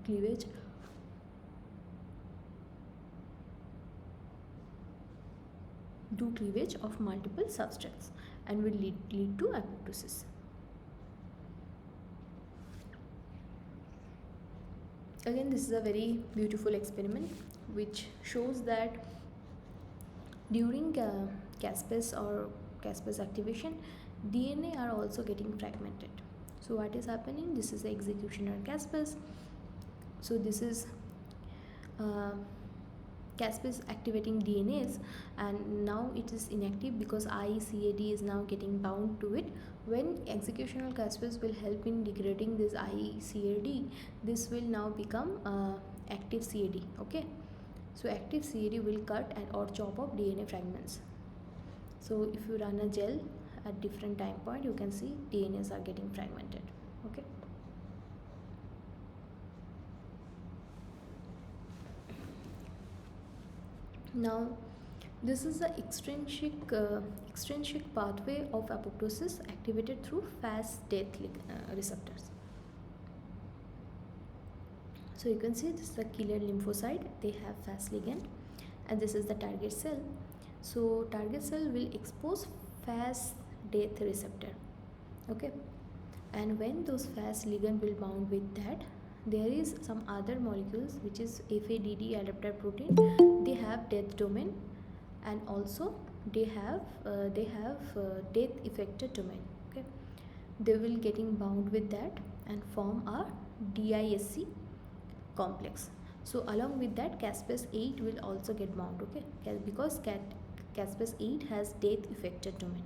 cleavage do cleavage of multiple substrates and will lead to apoptosis. Again, this is a very beautiful experiment which shows that during caspase or caspase activation, DNA are also getting fragmented. So what is happening? This is the executioner caspase. So this is caspase activating DNAs, and now it is inactive because ICAD is now getting bound to it. When executional caspase will help in degrading this ICAD, this will now become active CAD. Okay, so active CAD will cut and or chop up DNA fragments. So if you run a gel at different time point, you can see DNAs are getting fragmented. Okay. Now this is the extrinsic pathway of apoptosis activated through fast death receptors. So you can see this is the killer lymphocyte, they have fast ligand, and this is the target cell. So target cell will expose fast death receptor. Okay, and when those fast ligand will bound with that, there is some other molecules which is FADD adapter protein. They have death domain, and also they have death effector domain. Okay, they will getting bound with that and form a DISC complex. So along with that, caspase 8 will also get bound. Okay, because caspase 8 has death effector domain.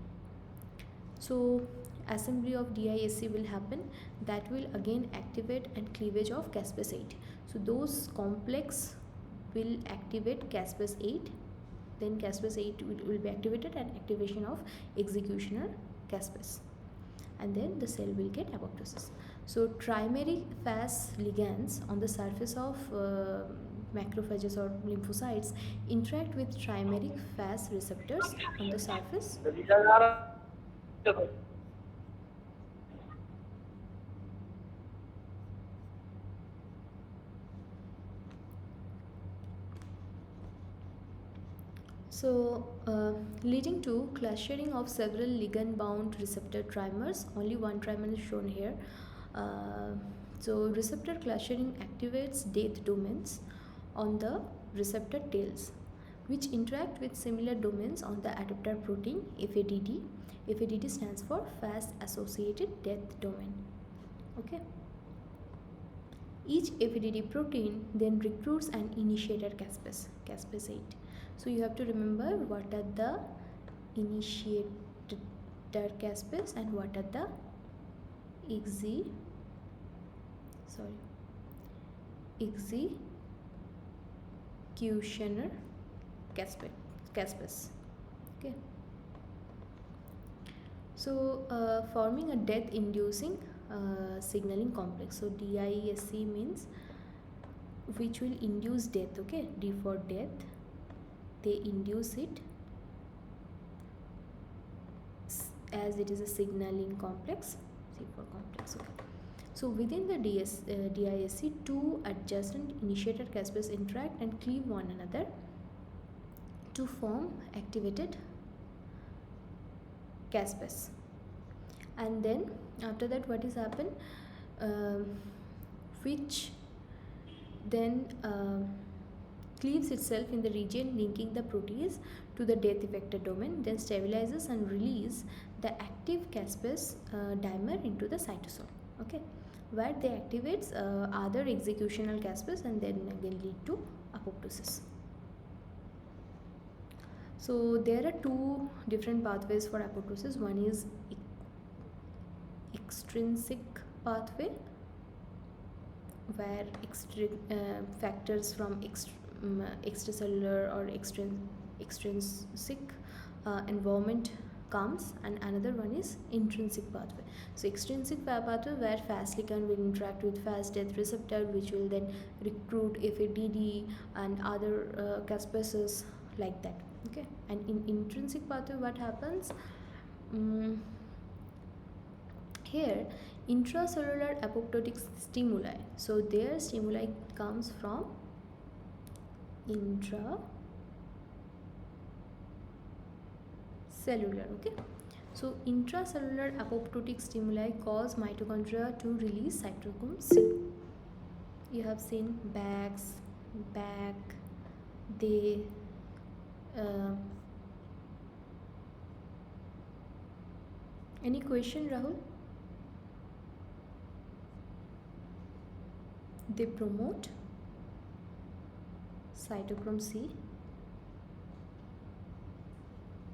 So assembly of DISC will happen, that will again activate and cleavage of caspase 8. So those complex will activate caspase 8, then caspase 8 will be activated, and activation of executioner caspase, and then the cell will get apoptosis. So trimeric fast ligands on the surface of macrophages or lymphocytes interact with trimeric fast receptors on the surface. So leading to clustering of several ligand bound receptor trimers. Only one trimer is shown here. So receptor clustering activates death domains on the receptor tails, which interact with similar domains on the adapter protein FADD. FADD stands for fast associated death domain. Okay. Each FADD protein then recruits an initiator caspase, caspase 8. So you have to remember what are the initiator caspase and what are the exi sorry executioner caspus. Okay, so forming a death inducing signaling complex. So DISC means which will induce death. Okay, D for death, they induce it as it is a signaling complex. C for complex. Okay, so within the DISC, two adjacent initiator caspus interact and cleave one another to form activated caspus. And then after that, what is happened? Which then cleaves itself in the region linking the protease to the death effector domain, then stabilizes and release the active caspus dimer into the cytosol. Okay, where they activates other executional caspus and then again lead to apoptosis. So there are two different pathways for apoptosis. One is extrinsic pathway, where factors from extracellular or extrinsic environment comes, and another one is intrinsic pathway. So extrinsic pathway, where Fas ligand will interact with Fas death receptor, which will then recruit FADD and other caspases like that. Okay, and in intrinsic pathway, what happens? Here, intracellular apoptotic stimuli. So their stimuli comes from intracellular. Okay, so intracellular apoptotic stimuli cause mitochondria to release cytochrome C. You have seen back, they any question, Rahul? They promote cytochrome C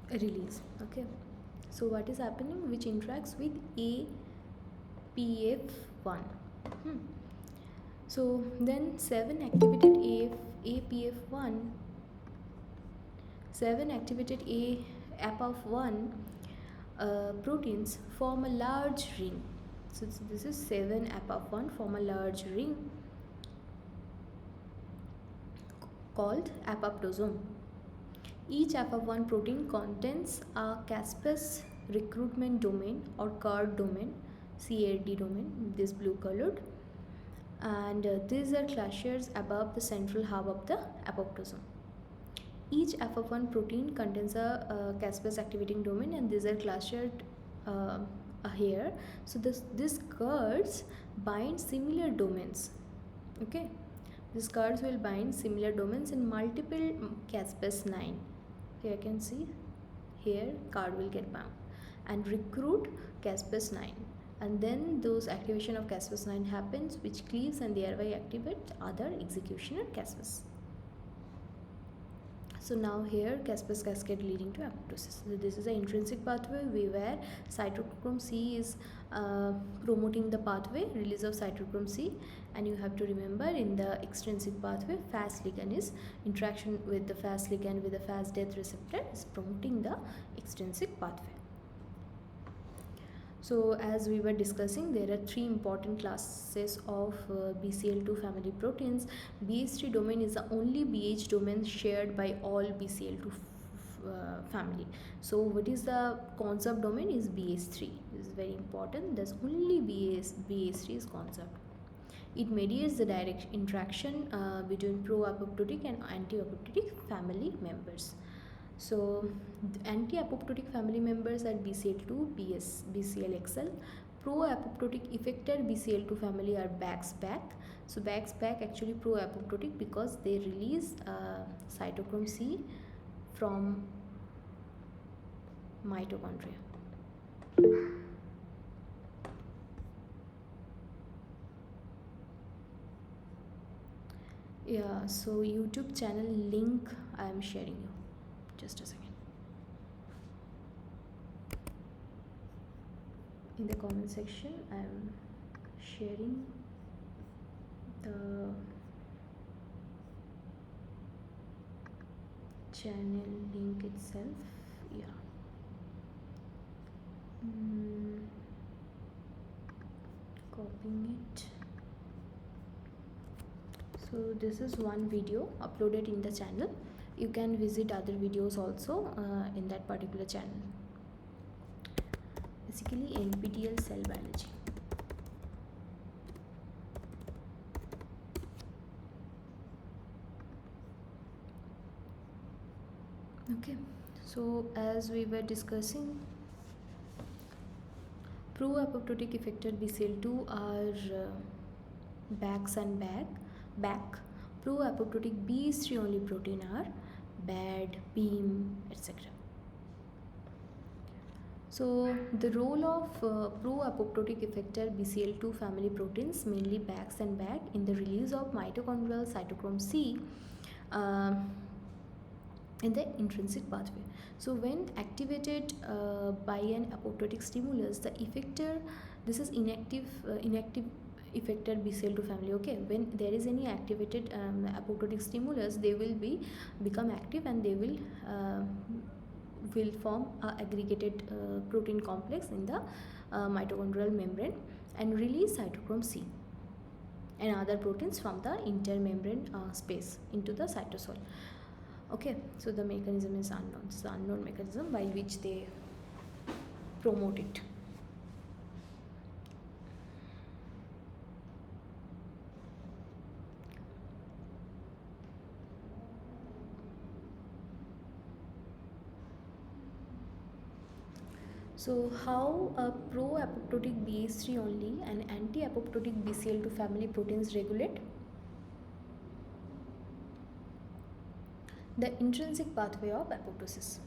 release. Okay, so what is happening? Which interacts with APF1. So then 7 activated APF1, 7 activated APF1 proteins form a large ring. So this is 7 APF1 form a large ring called apoptosome. Each APF1 protein contains a caspus recruitment domain or card domain, CAD domain, this blue colored, and these are clusters above the central hub of the apoptosome. Each APF1 protein contains a caspus activating domain, and these are clustered here. So these cards bind similar domains. Okay, these cards will bind similar domains in multiple caspus 9. Here I can see here card will get bound and recruit caspus 9, and then those activation of caspus 9 happens, which cleaves and thereby activates other executioner caspus. So now here caspus cascade leading to apoptosis. So this is an intrinsic pathway where cytochrome C is promoting the pathway release of cytochrome C, and you have to remember in the extrinsic pathway Fas ligand is interaction with the Fas ligand with the Fas death receptor is promoting the extrinsic pathway. So as we were discussing, there are 3 important classes of BCL2 family proteins. BH3 domain is the only BH domain shared by all BCL2 family. So what is the concept domain is BH3. This is very important. There's only BH3 is concept. It mediates the direct interaction between pro-apoptotic and anti-apoptotic family members. So anti-apoptotic family members are BCL2, BCLXL. Pro-apoptotic effector BCL2 family are BAX-PAC. So BAX-PAC actually pro-apoptotic because they release cytochrome C from mitochondria. Yeah, so YouTube channel link I am sharing you. Just a second. in the comment section. I am sharing the channel link itself. Yeah. Copying it. So this is one video uploaded in the channel. You can visit other videos also in that particular channel. Basically NPTEL cell biology. Okay, so as we were discussing, pro-apoptotic effector BCL2 are backs and back. Pro-apoptotic BH3 only protein are BAD, BEAM, etc. So the role of pro-apoptotic effector BCL2 family proteins, mainly backs and back, in the release of mitochondrial cytochrome C in the intrinsic pathway. So when activated by an apoptotic stimulus, the effector, this is inactive effector BCL2 family. Okay, when there is any activated apoptotic stimulus, they will become active, and they will form a aggregated protein complex in the mitochondrial membrane and release cytochrome C and other proteins from the intermembrane space into the cytosol. Okay, so the mechanism is unknown. It's the unknown mechanism by which they promote it. So how a pro-apoptotic BH3 only and anti-apoptotic BCL2 family proteins regulate the intrinsic pathway of apoptosis.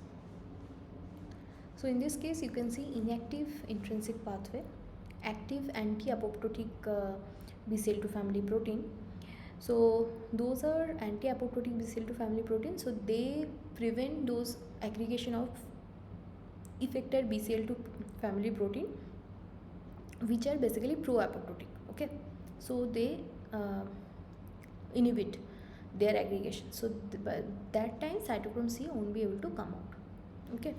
So in this case, you can see inactive intrinsic pathway, active anti-apoptotic BCL2 family protein. So those are anti-apoptotic BCL2 family proteins. So they prevent those aggregation of effector BCL2 family protein, which are basically pro-apoptotic. Okay, so they inhibit their aggregation. So by that time cytochrome C won't be able to come out. Okay,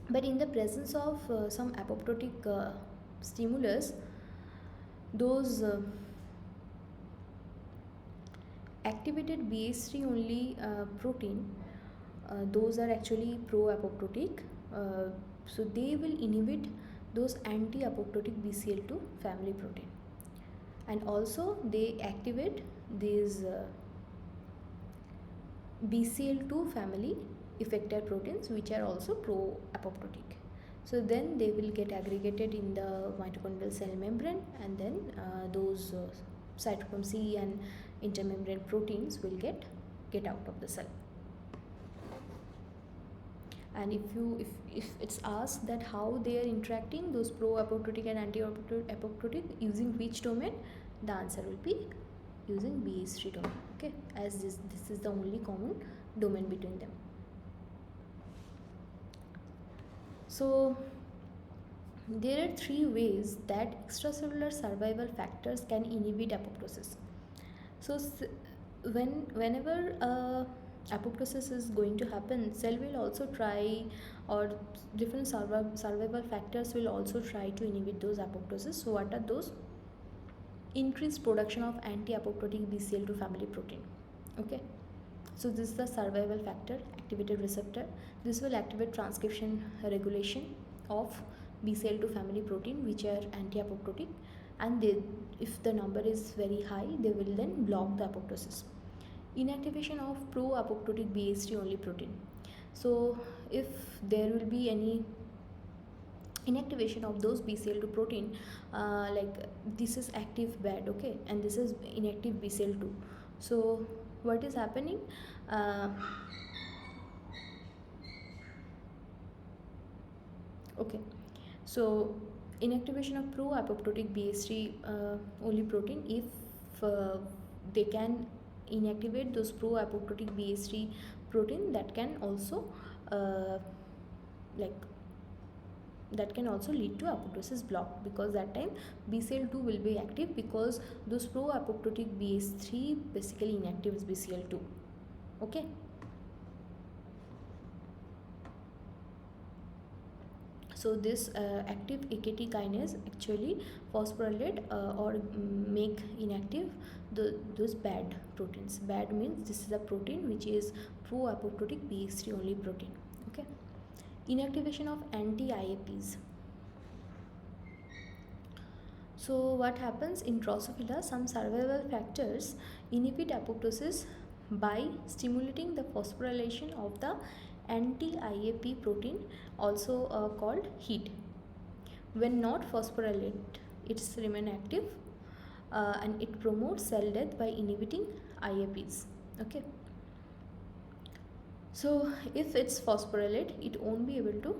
but in the presence of some apoptotic stimulus, those activated BH3 only protein, those are actually pro-apoptotic, so they will inhibit those anti-apoptotic BCL2 family protein, and also they activate these BCL2 family effector proteins, which are also pro-apoptotic. So then they will get aggregated in the mitochondrial cell membrane, and then those cytochrome C and intermembrane proteins will get out of the cell. And if it's asked that how they are interacting, those pro-apoptotic and anti-apoptotic, using which domain, the answer will be using BH3 domain. Okay, as this is the only common domain between them. So there are three ways that extracellular survival factors can inhibit apoptosis. So whenever apoptosis is going to happen, cell will also try, or different survival factors will also try to inhibit those apoptosis. So what are those? Increased production of anti-apoptotic BCL2 family protein. Okay, so this is the survival factor, activated receptor. This will activate transcription regulation of BCL2 family protein, which are anti-apoptotic, and if the number is very high, they will then block the apoptosis. Inactivation of pro-apoptotic BH3 only protein. So if there will be any inactivation of those BCL2 protein, like this is active BAD, okay, and this is inactive BCL2. So what is happening? Okay, so inactivation of pro-apoptotic BH3 only protein, if they can inactivate those pro-apoptotic BH3 protein, that can also like that can also lead to apoptosis block, because that time BCL2 will be active, because those pro-apoptotic BH3 basically inactives BCL2. Okay. So this active AKT kinase actually phosphorylate or make inactive those bad proteins. Bad means this is a protein which is pro-apoptotic BH3 only protein. Okay. Inactivation of anti-IAPs. So what happens in Drosophila, some survival factors inhibit apoptosis by stimulating the phosphorylation of the anti-IAP protein, also called heat. When not phosphorylate, it's remain active, and it promotes cell death by inhibiting IAPs. Okay. So if it's phosphorylate, it won't be able to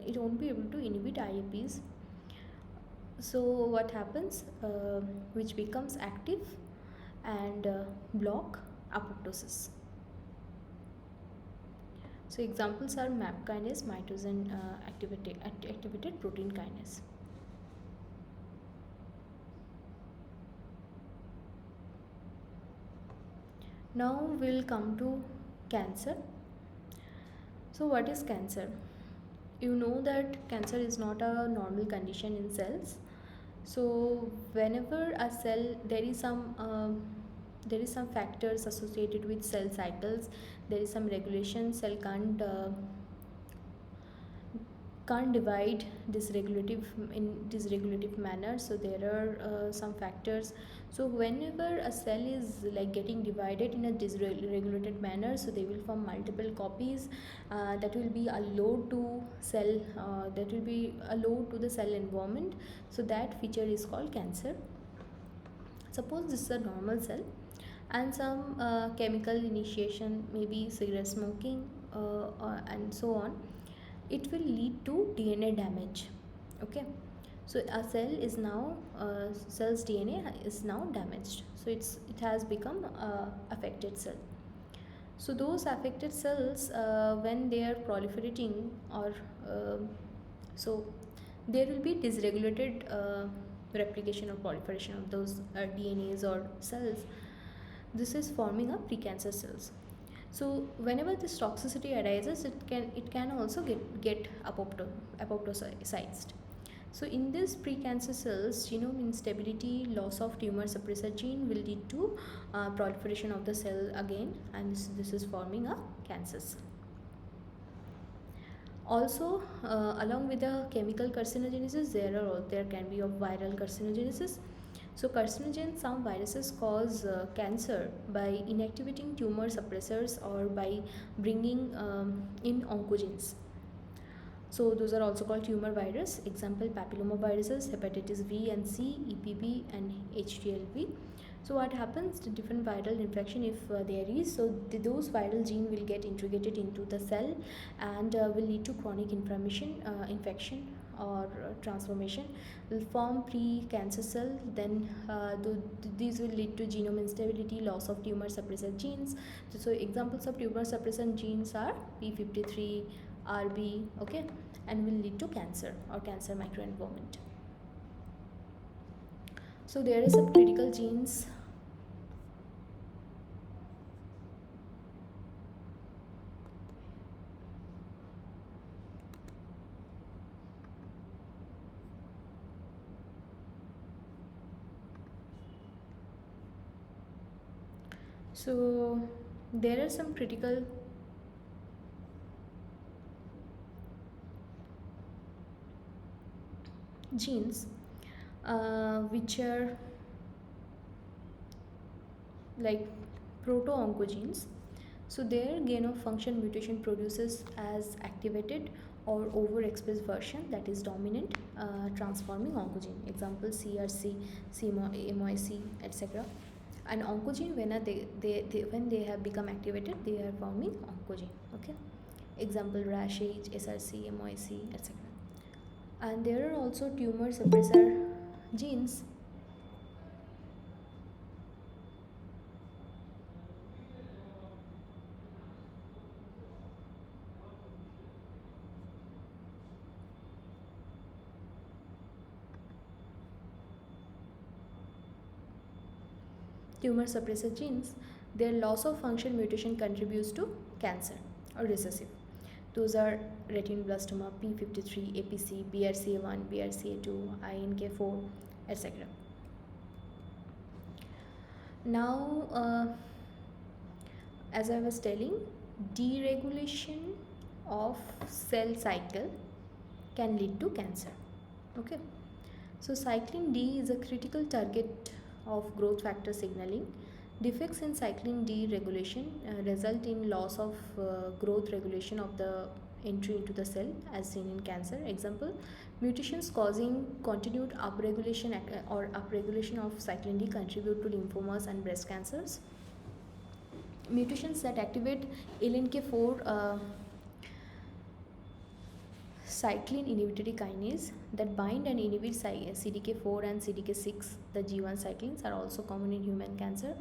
it won't be able to inhibit IAPs. So what happens, which becomes active and block apoptosis. So examples are MAP kinase, mitosin activated protein kinase. Now we'll come to cancer. So what is cancer? You know that cancer is not a normal condition in cells. So whenever a cell, there is some factors associated with cell cycles. There is some regulation. Cell can't divide dysregulative manner. So there are some factors. So whenever a cell is like getting divided in a dysregulated manner, so they will form multiple copies. That will be a load to cell. That will be a load to the cell environment. So that feature is called cancer. Suppose this is a normal cell, and some chemical initiation, maybe cigarette smoking, and so on, it will lead to DNA damage. Okay. So a cell is now cell's DNA is now damaged, so it has become affected cell. So those affected cells, when they are proliferating, or so there will be dysregulated replication or proliferation of those DNAs or cells. This is forming a precancer cells. So whenever this toxicity arises, it can also get apoptosized. So in this precancer cells, genome instability, loss of tumor suppressor gene will lead to proliferation of the cell again, and this is forming a cancer cell. Also, along with the chemical carcinogenesis, there can be of viral carcinogenesis. So some viruses cause cancer by inactivating tumor suppressors or by bringing in oncogenes. So those are also called tumor virus. Example, papillomaviruses, hepatitis V and C, EPV and HTLV. So what happens to different viral infection, if there is, so those viral gene will get integrated into the cell and will lead to chronic inflammation, infection or transformation, will form pre-cancer cell. Then these will lead to genome instability, loss of tumor suppressor genes. So examples of tumor suppressor genes are P53, RB, okay, and will lead to cancer or cancer microenvironment. So there are some critical genes. So there are some critical genes which are like proto-oncogenes. So their gain of function mutation produces as activated or overexpressed version that is dominant, transforming oncogene. Example, CRC, MOIC, etc. And oncogene, when they have become activated, they are forming oncogene. Okay. Example, RASH-H, SRC, MOIC, etc. And there are also tumor suppressor genes tumor suppressor genes, their loss of function mutation contributes to cancer or recessive. Those are retinoblastoma, P53, APC, BRCA1, BRCA2, INK4, etc. Now, as I was telling, deregulation of cell cycle can lead to cancer. Okay, so cyclin D is a critical target of growth factor signaling. Defects in cyclin D regulation result in loss of growth regulation of the entry into the cell, as seen in cancer. Example, mutations causing continued upregulation or upregulation of cyclin D contribute to lymphomas and breast cancers. Mutations that activate LNK4 cyclin inhibitory kinase that bind and inhibit CDK4 and CDK6, the G1 cyclins, are also common in human cancer.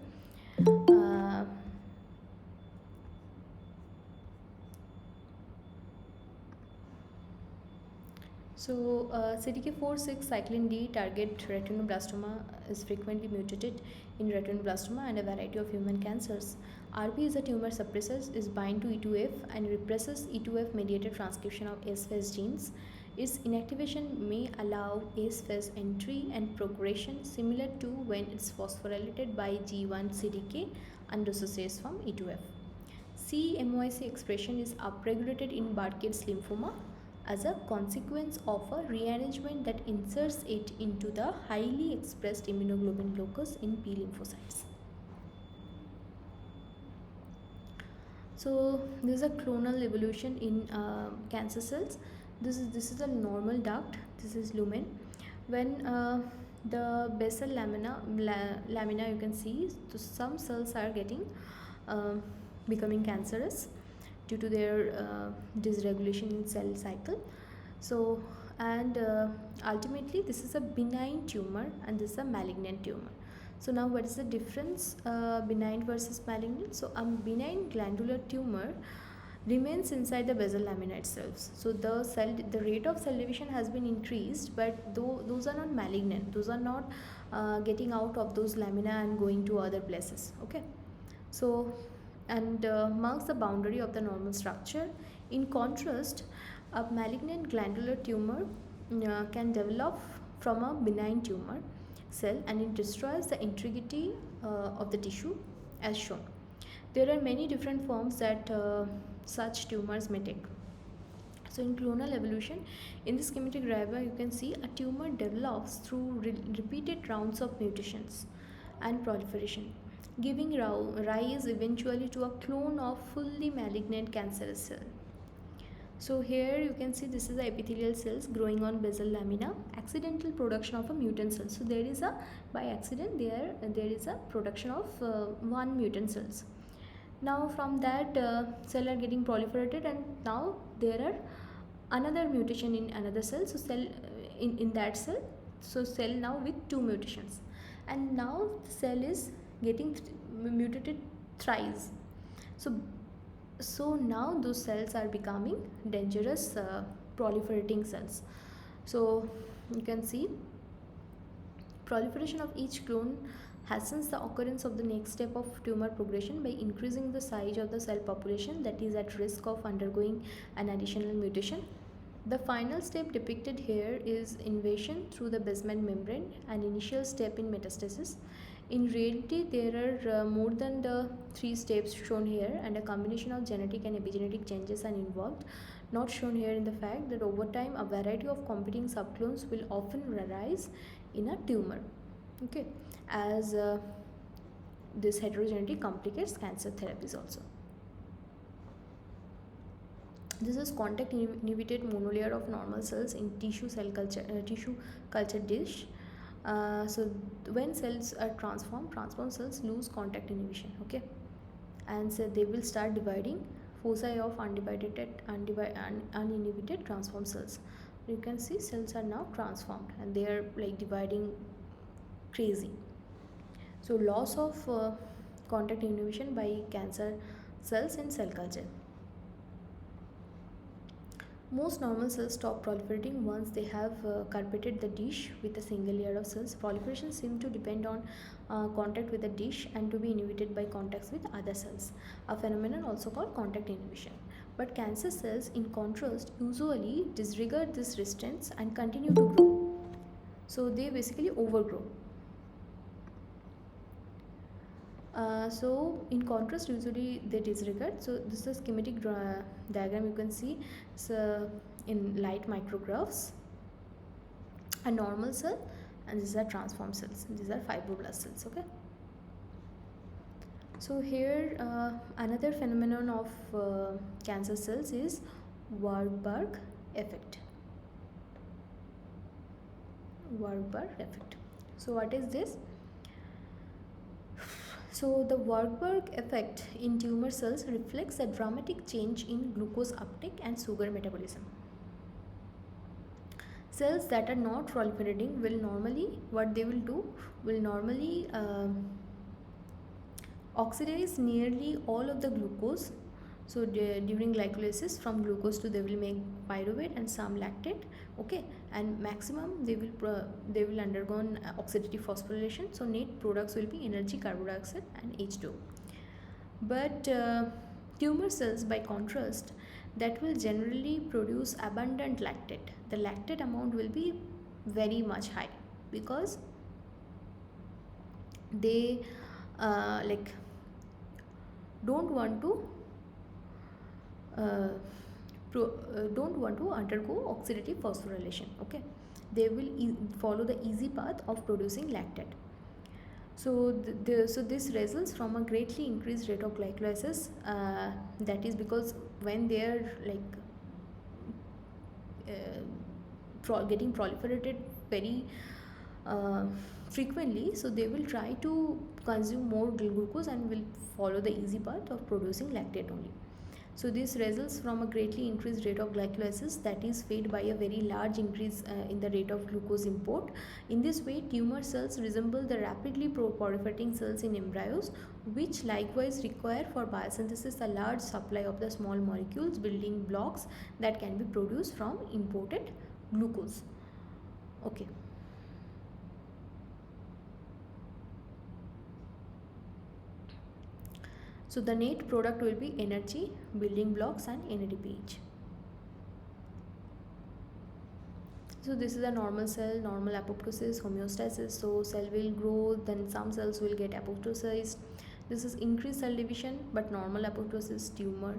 CDK4/6 cyclin D target retinoblastoma is frequently mutated in retinoblastoma and a variety of human cancers. RP is a tumor suppressor, is bind to E2F and represses E2F mediated transcription of S-phase genes. Its inactivation may allow S-phase entry and progression similar to when it's phosphorylated by G1 CDK and dissociates from E2F. CMYC expression is upregulated in Burkitt's lymphoma as a consequence of a rearrangement that inserts it into the highly expressed immunoglobulin locus in P lymphocytes. So this is a clonal evolution in cancer cells. This is a normal duct. This is lumen. When the basal lamina you can see, so some cells are getting becoming cancerous due to their dysregulation in cell cycle. So, and ultimately this is a benign tumor and this is a malignant tumor. So now what is the difference benign versus malignant? So a benign glandular tumor remains inside the basal lamina itself. So the rate of cell division has been increased, but those are not malignant. Those are not getting out of those lamina and going to other places. Okay, so and marks the boundary of the normal structure. In contrast, a malignant glandular tumor can develop from a benign tumor cell and it destroys the integrity of the tissue as shown. There are many different forms that such tumors may take. So in clonal evolution, in the schematic diagram you can see a tumor develops through repeated rounds of mutations and proliferation, giving rise eventually to a clone of fully malignant cancerous cell. So here you can see this is the epithelial cells growing on basal lamina, accidental production of a mutant cell. So there is a, by accident there is a production of one mutant cells. Now from that cell are getting proliferated and now there are another mutation in another cell. So cell in that cell, so cell now with two mutations, and now the cell is getting mutated thrice. So now those cells are becoming dangerous proliferating cells. So you can see proliferation of each clone hastens the occurrence of the next step of tumor progression by increasing the size of the cell population that is at risk of undergoing an additional mutation. The final step depicted here is invasion through the basement membrane, an initial step in metastasis. In reality, there are more than the 3 steps shown here, and a combination of genetic and epigenetic changes are involved, not shown here in the fact that over time a variety of competing subclones will often arise in a tumor. Okay, as this heterogeneity complicates cancer therapies also. This is contact inhibited monolayer of normal cells in tissue culture dish. So when cells are transformed cells lose contact inhibition. Okay, and so they will start dividing foci of uninhibited transformed cells. You can see cells are now transformed and they are like dividing crazy. So loss of contact inhibition by cancer cells in cell culture. Most normal cells stop proliferating once they have carpeted the dish with a single layer of cells. Proliferation seems to depend on contact with the dish and to be inhibited by contacts with other cells, a phenomenon also called contact inhibition. But cancer cells, in contrast, usually disregard this restraints and continue to grow. So they basically overgrow. So in contrast, usually they disregard. So this is a schematic diagram you can see. So in light micrographs, a normal cell, and these are transform cells. These are fibroblast cells. Okay. So here another phenomenon of cancer cells is Warburg effect. Warburg effect. So what is this? So the Warburg effect in tumor cells reflects a dramatic change in glucose uptake and sugar metabolism. Cells that are not proliferating will normally, what they will do, will normally oxidize nearly all of the glucose. So during glycolysis, from glucose to they will make pyruvate and some lactate. Okay, and maximum they will undergo oxidative phosphorylation. So net products will be energy, carbon dioxide, and H2. But tumor cells, by contrast, that will generally produce abundant lactate. The lactate amount will be very much high because they like don't want to don't want to undergo oxidative phosphorylation. Okay, they will follow the easy path of producing lactate. So so this results from a greatly increased rate of glycolysis. That is because when they are like getting proliferated very frequently, so they will try to consume more glucose and will follow the easy path of producing lactate only. So this results from a greatly increased rate of glycolysis that is fed by a very large increase in the rate of glucose import. In this way, tumor cells resemble the rapidly proliferating cells in embryos, which likewise require for biosynthesis a large supply of the small molecules building blocks that can be produced from imported glucose. Okay. So the net product will be energy, building blocks, and NADPH. So this is a normal cell, normal apoptosis, homeostasis. So cell will grow, then some cells will get apoptosized. This is increased cell division, but normal apoptosis, tumor.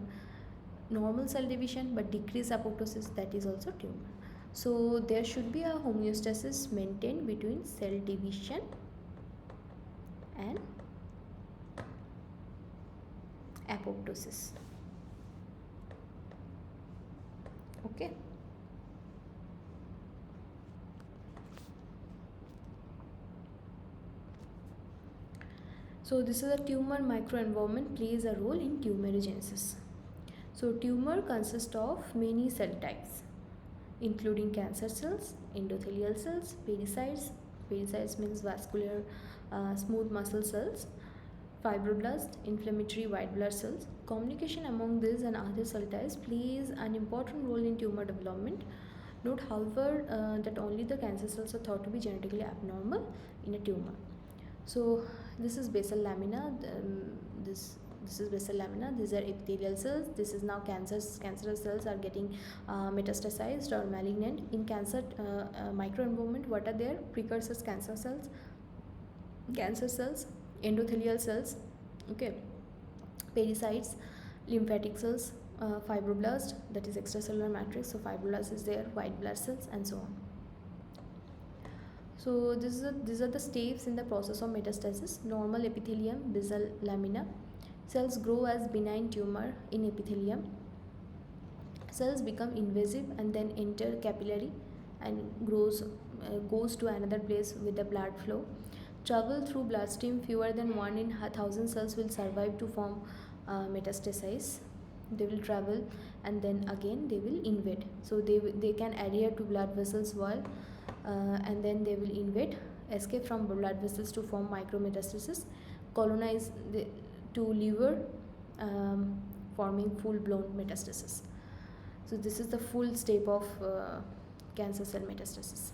Normal cell division, but decreased apoptosis, that is also tumor. So there should be a homeostasis maintained between cell division and apoptosis. Okay. So this is a tumor microenvironment plays a role in tumorigenesis. So tumor consists of many cell types, including cancer cells, endothelial cells, pericytes. Pericytes means vascular smooth muscle cells, fibroblasts, inflammatory white blood cells. Communication among these and other cell types plays an important role in tumor development. Note, however, that only the cancer cells are thought to be genetically abnormal in a tumor. So this is basal lamina. This is basal lamina. These are epithelial cells. This is now cancerous cells are getting metastasized or malignant. In cancer microenvironment, what are their precursors? Cancer cells, endothelial cells, okay, pericytes, lymphatic cells, fibroblast, that is extracellular matrix. So fibroblast is there, white blood cells, and so on. So these are the steps in the process of metastasis. Normal epithelium, basal lamina. Cells grow as benign tumor in epithelium. Cells become invasive and then enter capillary and goes to another place with the blood flow. Travel through bloodstream, fewer than 1 in 1,000 cells will survive to form metastasize. They will travel and then again they will invade. So they can adhere to blood vessels wall and then they will invade, escape from blood vessels to form micrometastasis, colonize to liver, forming full-blown metastasis. So this is the full step of cancer cell metastasis.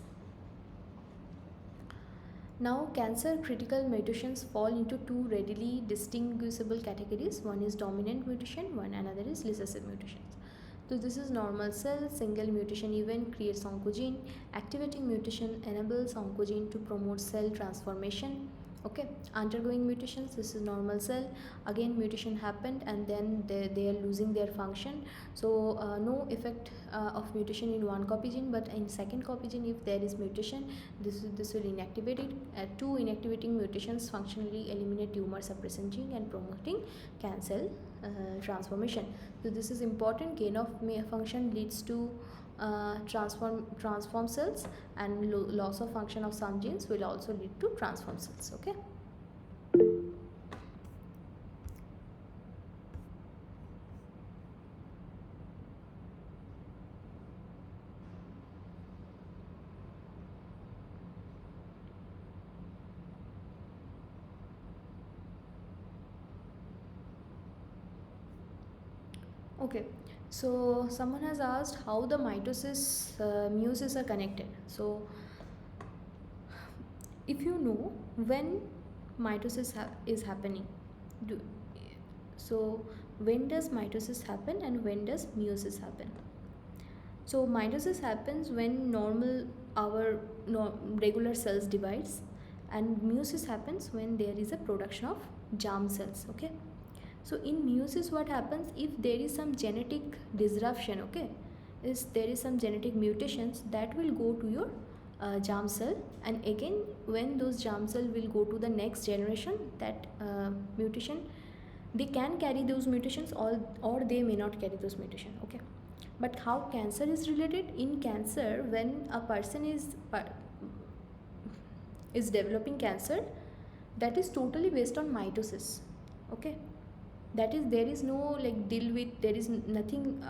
Now, cancer critical mutations fall into two readily distinguishable categories. One is dominant mutation, one another is recessive mutations. So this is normal cell, single mutation event creates oncogene, activating mutation enables oncogene to promote cell transformation. Okay, undergoing mutations, this is normal cell, again mutation happened and then they are losing their function. So no effect of mutation in one copy gene, but in second copy gene if there is mutation, this will inactivate it. Two inactivating mutations functionally eliminate tumor suppressant gene and promoting cancer transformation. So this is important. Gain of function leads to transform cells, and loss of function of some genes will also lead to transform cells. Okay. Okay, so someone has asked how the mitosis meiosis are connected. So if you know when mitosis is happening, do, so when does mitosis happen and when does meiosis happen? So mitosis happens when regular cells divides, and meiosis happens when there is a production of germ cells. Okay, so in meiosis what happens, if there is some genetic disruption, okay, is there is some genetic mutations that will go to your germ cell, and again when those germ cell will go to the next generation, that mutation, they can carry those mutations or they may not carry those mutations. Okay, but how cancer is related? In cancer, when a person is developing cancer, that is totally based on mitosis. Okay, that is, there is no like deal with, there is nothing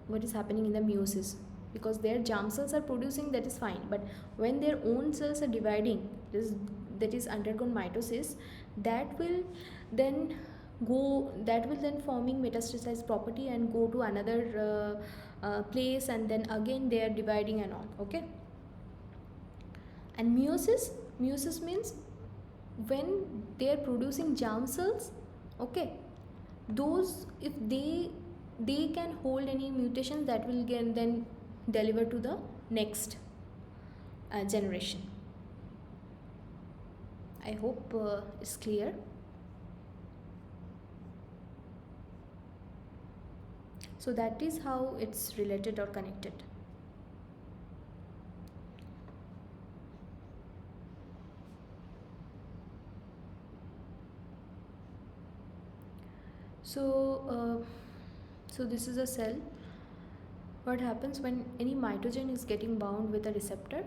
what is happening in the meiosis, because their germ cells are producing, that is fine, but when their own cells are dividing, that is undergone mitosis, that will then forming metastasized property and go to another place, and then again they are dividing and all. Okay, and meiosis means when they are producing germ cells, okay, those, if they can hold any mutations, that will then deliver to the next generation. I hope it's clear. So that is how it's related or connected. So this is a cell. What happens when any mitogen is getting bound with a receptor?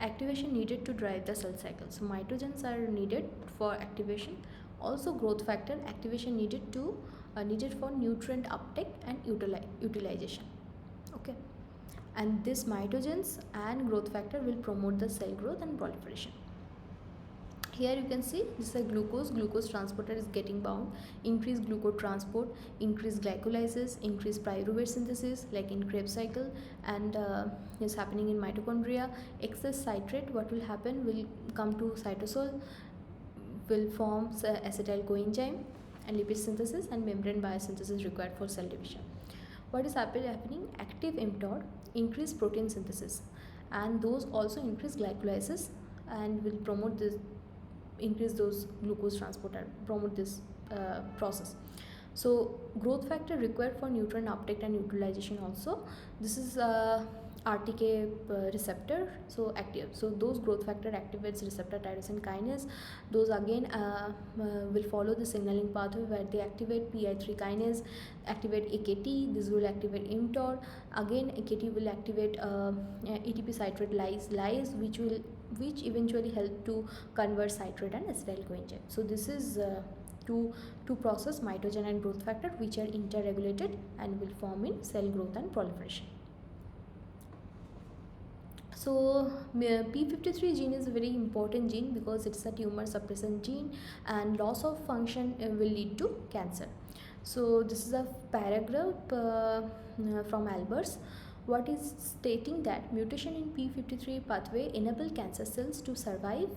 Activation needed to drive the cell cycle. So mitogens are needed for activation. Also growth factor activation needed for nutrient uptake and utilization. Okay, and this mitogens and growth factor will promote the cell growth and proliferation. Here you can see this is a glucose transporter is getting bound, increased glucose transport, increased glycolysis, increased pyruvate synthesis like in Krebs cycle, and is happening in mitochondria. Excess citrate, what will happen, will come to cytosol, will form acetyl coenzyme and lipid synthesis and membrane biosynthesis required for cell division. What is happening? Active mTOR increase protein synthesis, and those also increase glycolysis and will promote this, increase those glucose transporter, promote this process. So growth factor required for nutrient uptake and utilization also. This is RTK receptor, so active. So those growth factor activates receptor tyrosine kinase. Those again will follow the signaling pathway where they activate PI3 kinase, activate AKT. This will activate mTOR. Again AKT will activate ATP citrate lyase, which eventually help to convert citrate and acetyl coenzyme. So this is to process mitogen and growth factor, which are interregulated and will form in cell growth and proliferation. So p53 gene is a very important gene because it's a tumor suppressant gene, and loss of function will lead to cancer. So this is a paragraph from Albers. What is stating that mutation in p53 pathway enable cancer cells to survive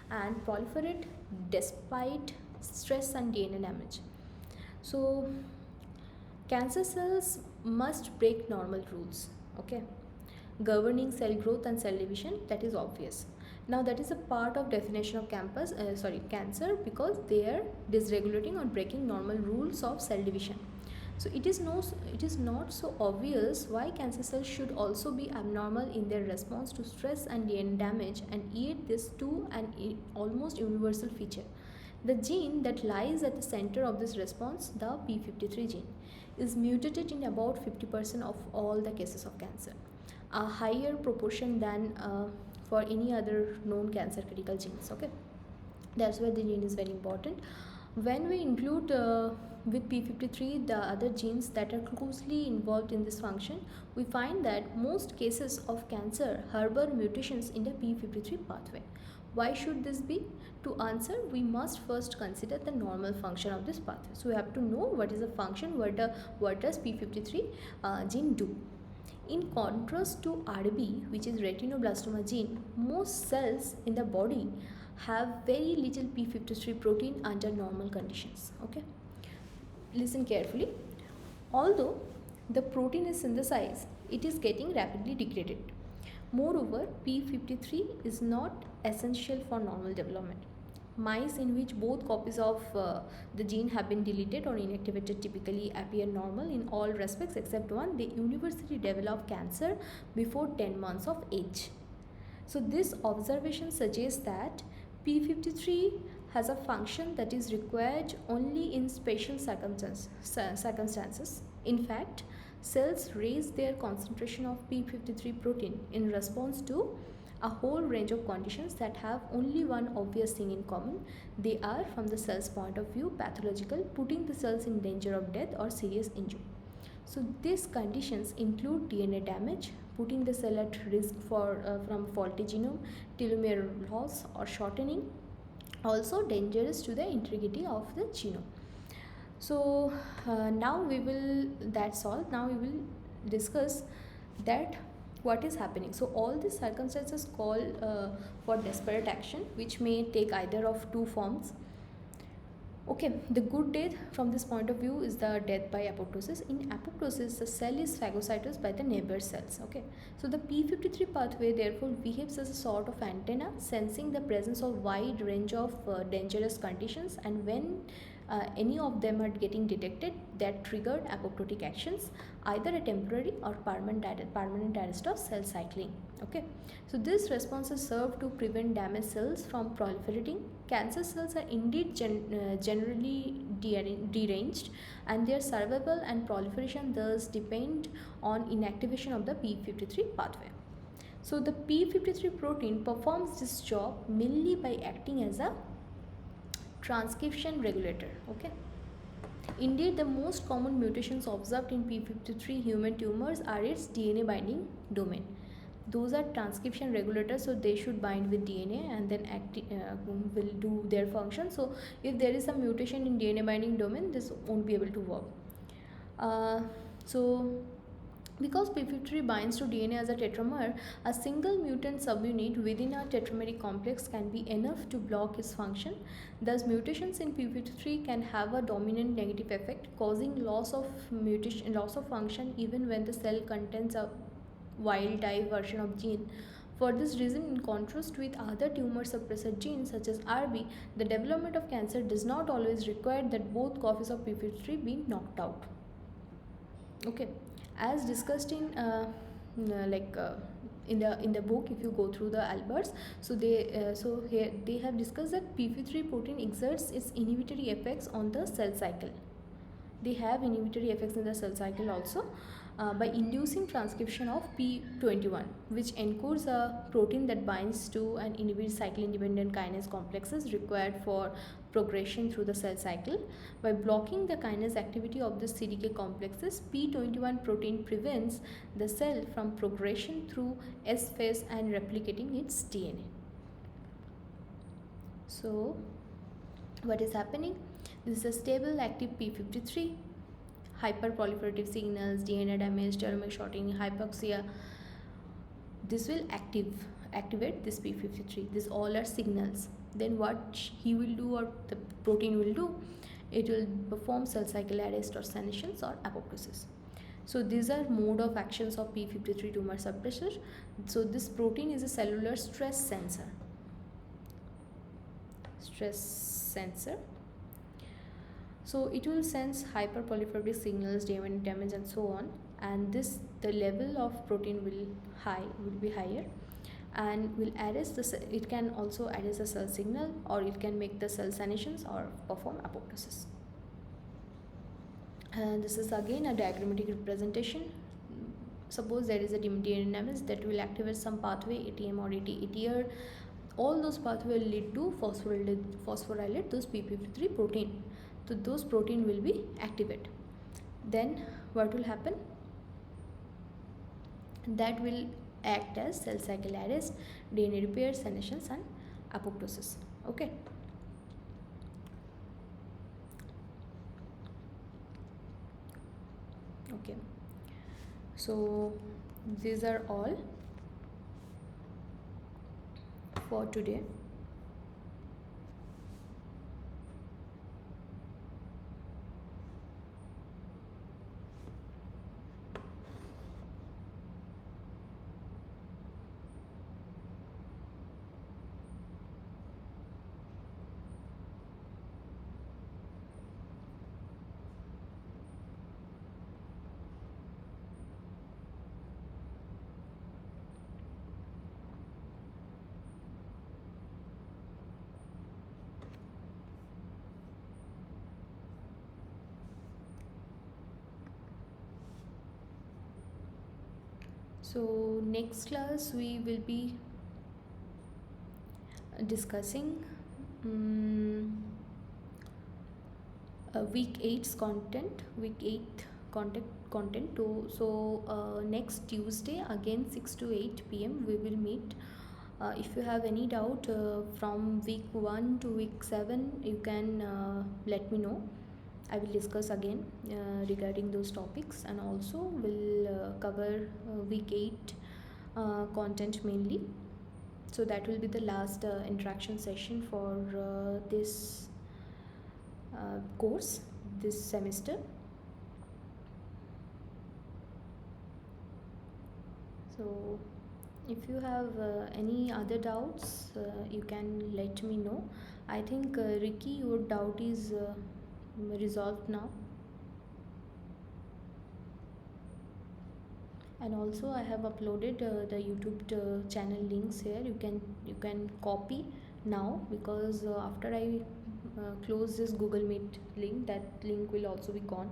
and proliferate despite stress and DNA damage. So cancer cells must break normal rules, okay, governing cell growth and cell division. That is obvious. Now that is a part of definition of cancer, because they are dysregulating or breaking normal rules of cell division. So it is not so obvious why cancer cells should also be abnormal in their response to stress and DNA damage, and yet this too an almost universal feature. The gene that lies at the center of this response, the p53 gene, is mutated in about 50% of all the cases of cancer, a higher proportion than for any other known cancer critical genes. Okay, that's why the gene is very important. When we include with p53 the other genes that are closely involved in this function, we find that most cases of cancer harbor mutations in the p53 pathway. Why should this be? To answer, we must first consider the normal function of this pathway. So we have to know what is the function, what does p53 gene do. In contrast to RB, which is retinoblastoma gene, most cells in the body have very little p53 protein under normal conditions. Okay, listen carefully. Although the protein is synthesized, it is getting rapidly degraded. Moreover, p53 is not essential for normal development. Mice in which both copies of the gene have been deleted or inactivated typically appear normal in all respects except one. They universally develop cancer before 10 months of age. So this observation suggests that p53 has a function that is required only in special circumstances. In fact, cells raise their concentration of p53 protein in response to a whole range of conditions that have only one obvious thing in common. They are, from the cell's point of view, pathological, putting the cells in danger of death or serious injury. So these conditions include DNA damage, putting the cell at risk from faulty genome, telomere loss or shortening, also dangerous to the integrity of the genome. So now that's all. Now we will discuss that what is happening. So all these circumstances call for desperate action, which may take either of two forms. Okay, the good death from this point of view is the death by apoptosis. In apoptosis, the cell is phagocytosed by the neighbor cells. Okay, so the p53 pathway therefore behaves as a sort of antenna, sensing the presence of wide range of dangerous conditions, and when any of them are getting detected, that triggered apoptotic actions, either a temporary or permanent arrest of cell cycling. Okay, so this response is served to prevent damaged cells from proliferating. Cancer cells are indeed generally deranged, and their survival and proliferation thus depend on inactivation of the p53 pathway. So the p53 protein performs this job mainly by acting as a transcription regulator. Okay, indeed the most common mutations observed in p53 human tumors are its DNA binding domain. Those are transcription regulators, so they should bind with DNA and then will do their function. So if there is some mutation in DNA binding domain, this won't be able to work. So because p53 binds to DNA as a tetramer, a single mutant subunit within a tetrameric complex can be enough to block its function. Thus, mutations in p53 can have a dominant negative effect, causing loss of function even when the cell contains a wild type version of gene. For this reason, in contrast with other tumor suppressor genes such as RB, the development of cancer does not always require that both copies of p53 be knocked out. Okay, as discussed in in the book, if you go through the Alberts, so here they have discussed that p53 protein exerts its inhibitory effects on the cell cycle. They have inhibitory effects in the cell cycle also by inducing transcription of p21, which encodes a protein that binds to and inhibits cycle-independent kinase complexes required for progression through the cell cycle. By blocking the kinase activity of the CDK complexes, p21 protein prevents the cell from progression through S phase and replicating its DNA. So what is happening? This is a stable active p53 hyperproliferative signals, DNA damage, telomere shortening, hypoxia. This will activate this p53. These all are signals. Then what he will do, or the protein will do, it will perform cell cycle arrest or senescence or apoptosis. So these are mode of actions of p53 tumor suppressor. So this protein is a cellular stress sensor. So it will sense hyperproliferative signals, DNA damage, and so on. And the level of protein will be higher, and will arrest it can also arrest the cell signal, or it can make the cell senescence or perform apoptosis. And this is again a diagrammatic representation. Suppose there is a DNA damage that will activate some pathway, ATM or ATR. All those pathways will lead to phosphorylate those p53 protein. So those protein will be activated. Then what will happen? That will act as cell cycle arrest, DNA repair, senescence, and apoptosis. Okay. Okay. So these are all for today. So next class we will be discussing week 8's content, content too. So next Tuesday again 6 to 8 p.m. we will meet. If you have any doubt from week 1 to week 7, you can let me know. I will discuss again regarding those topics, and also will cover week 8 content mainly. So that will be the last interaction session for this course this semester. So if you have any other doubts, you can let me know. I think Ricky, your doubt is resolved now. And also I have uploaded the YouTube channel links here. You can copy now, because after I close this Google Meet link, that link will also be gone.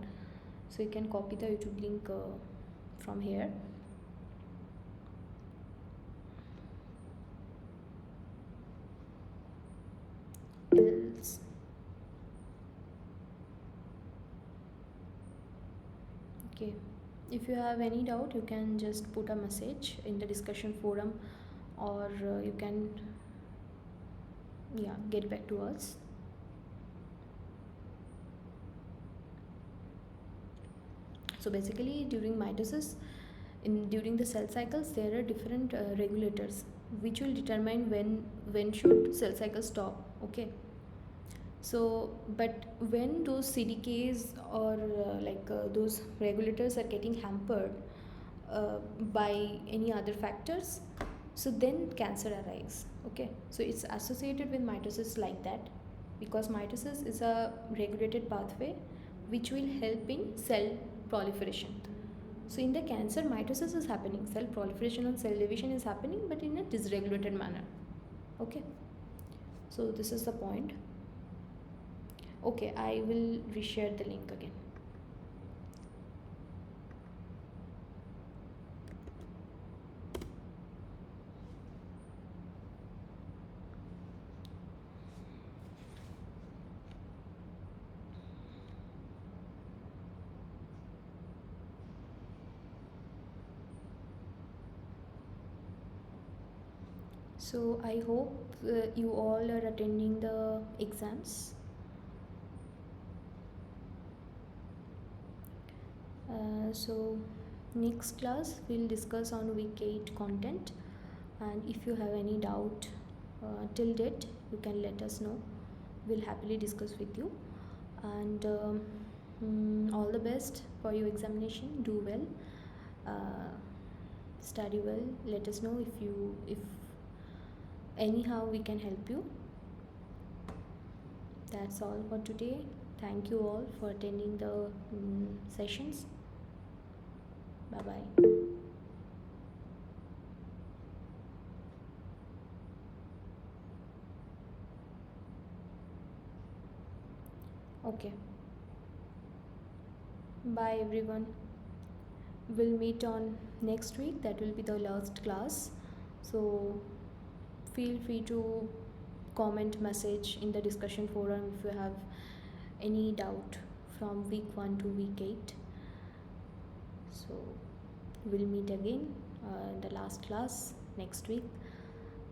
So you can copy the YouTube link from here. Else, okay, if you have any doubt, you can just put a message in the discussion forum, or you can get back to us. So basically during mitosis, during the cell cycles, there are different regulators which will determine when should cell cycle stop. Okay. So but when those CDKs or those regulators are getting hampered by any other factors, so then cancer arises. Okay, so it's associated with mitosis like that, because mitosis is a regulated pathway which will help in cell proliferation. So in the cancer, mitosis is happening, cell proliferation and cell division is happening, but in a dysregulated manner. Okay, so this is the point. Okay, I will reshare the link again. So I hope you all are attending the exams. So next class we'll discuss on week 8 content, and if you have any doubt till date you can let us know. We'll happily discuss with you. And all the best for your examination. Do well, uh, study well. Let us know if anyhow we can help you. That's all for today. Thank you all for attending the sessions. Bye bye. Okay, bye everyone. We'll meet on next week. That will be the last class. So feel free to comment, message in the discussion forum if you have any doubt from week 1 to week 8. So we'll meet again in the last class next week.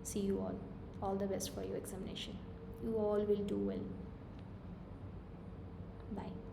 See you all. All the best for your examination. You all will do well. Bye.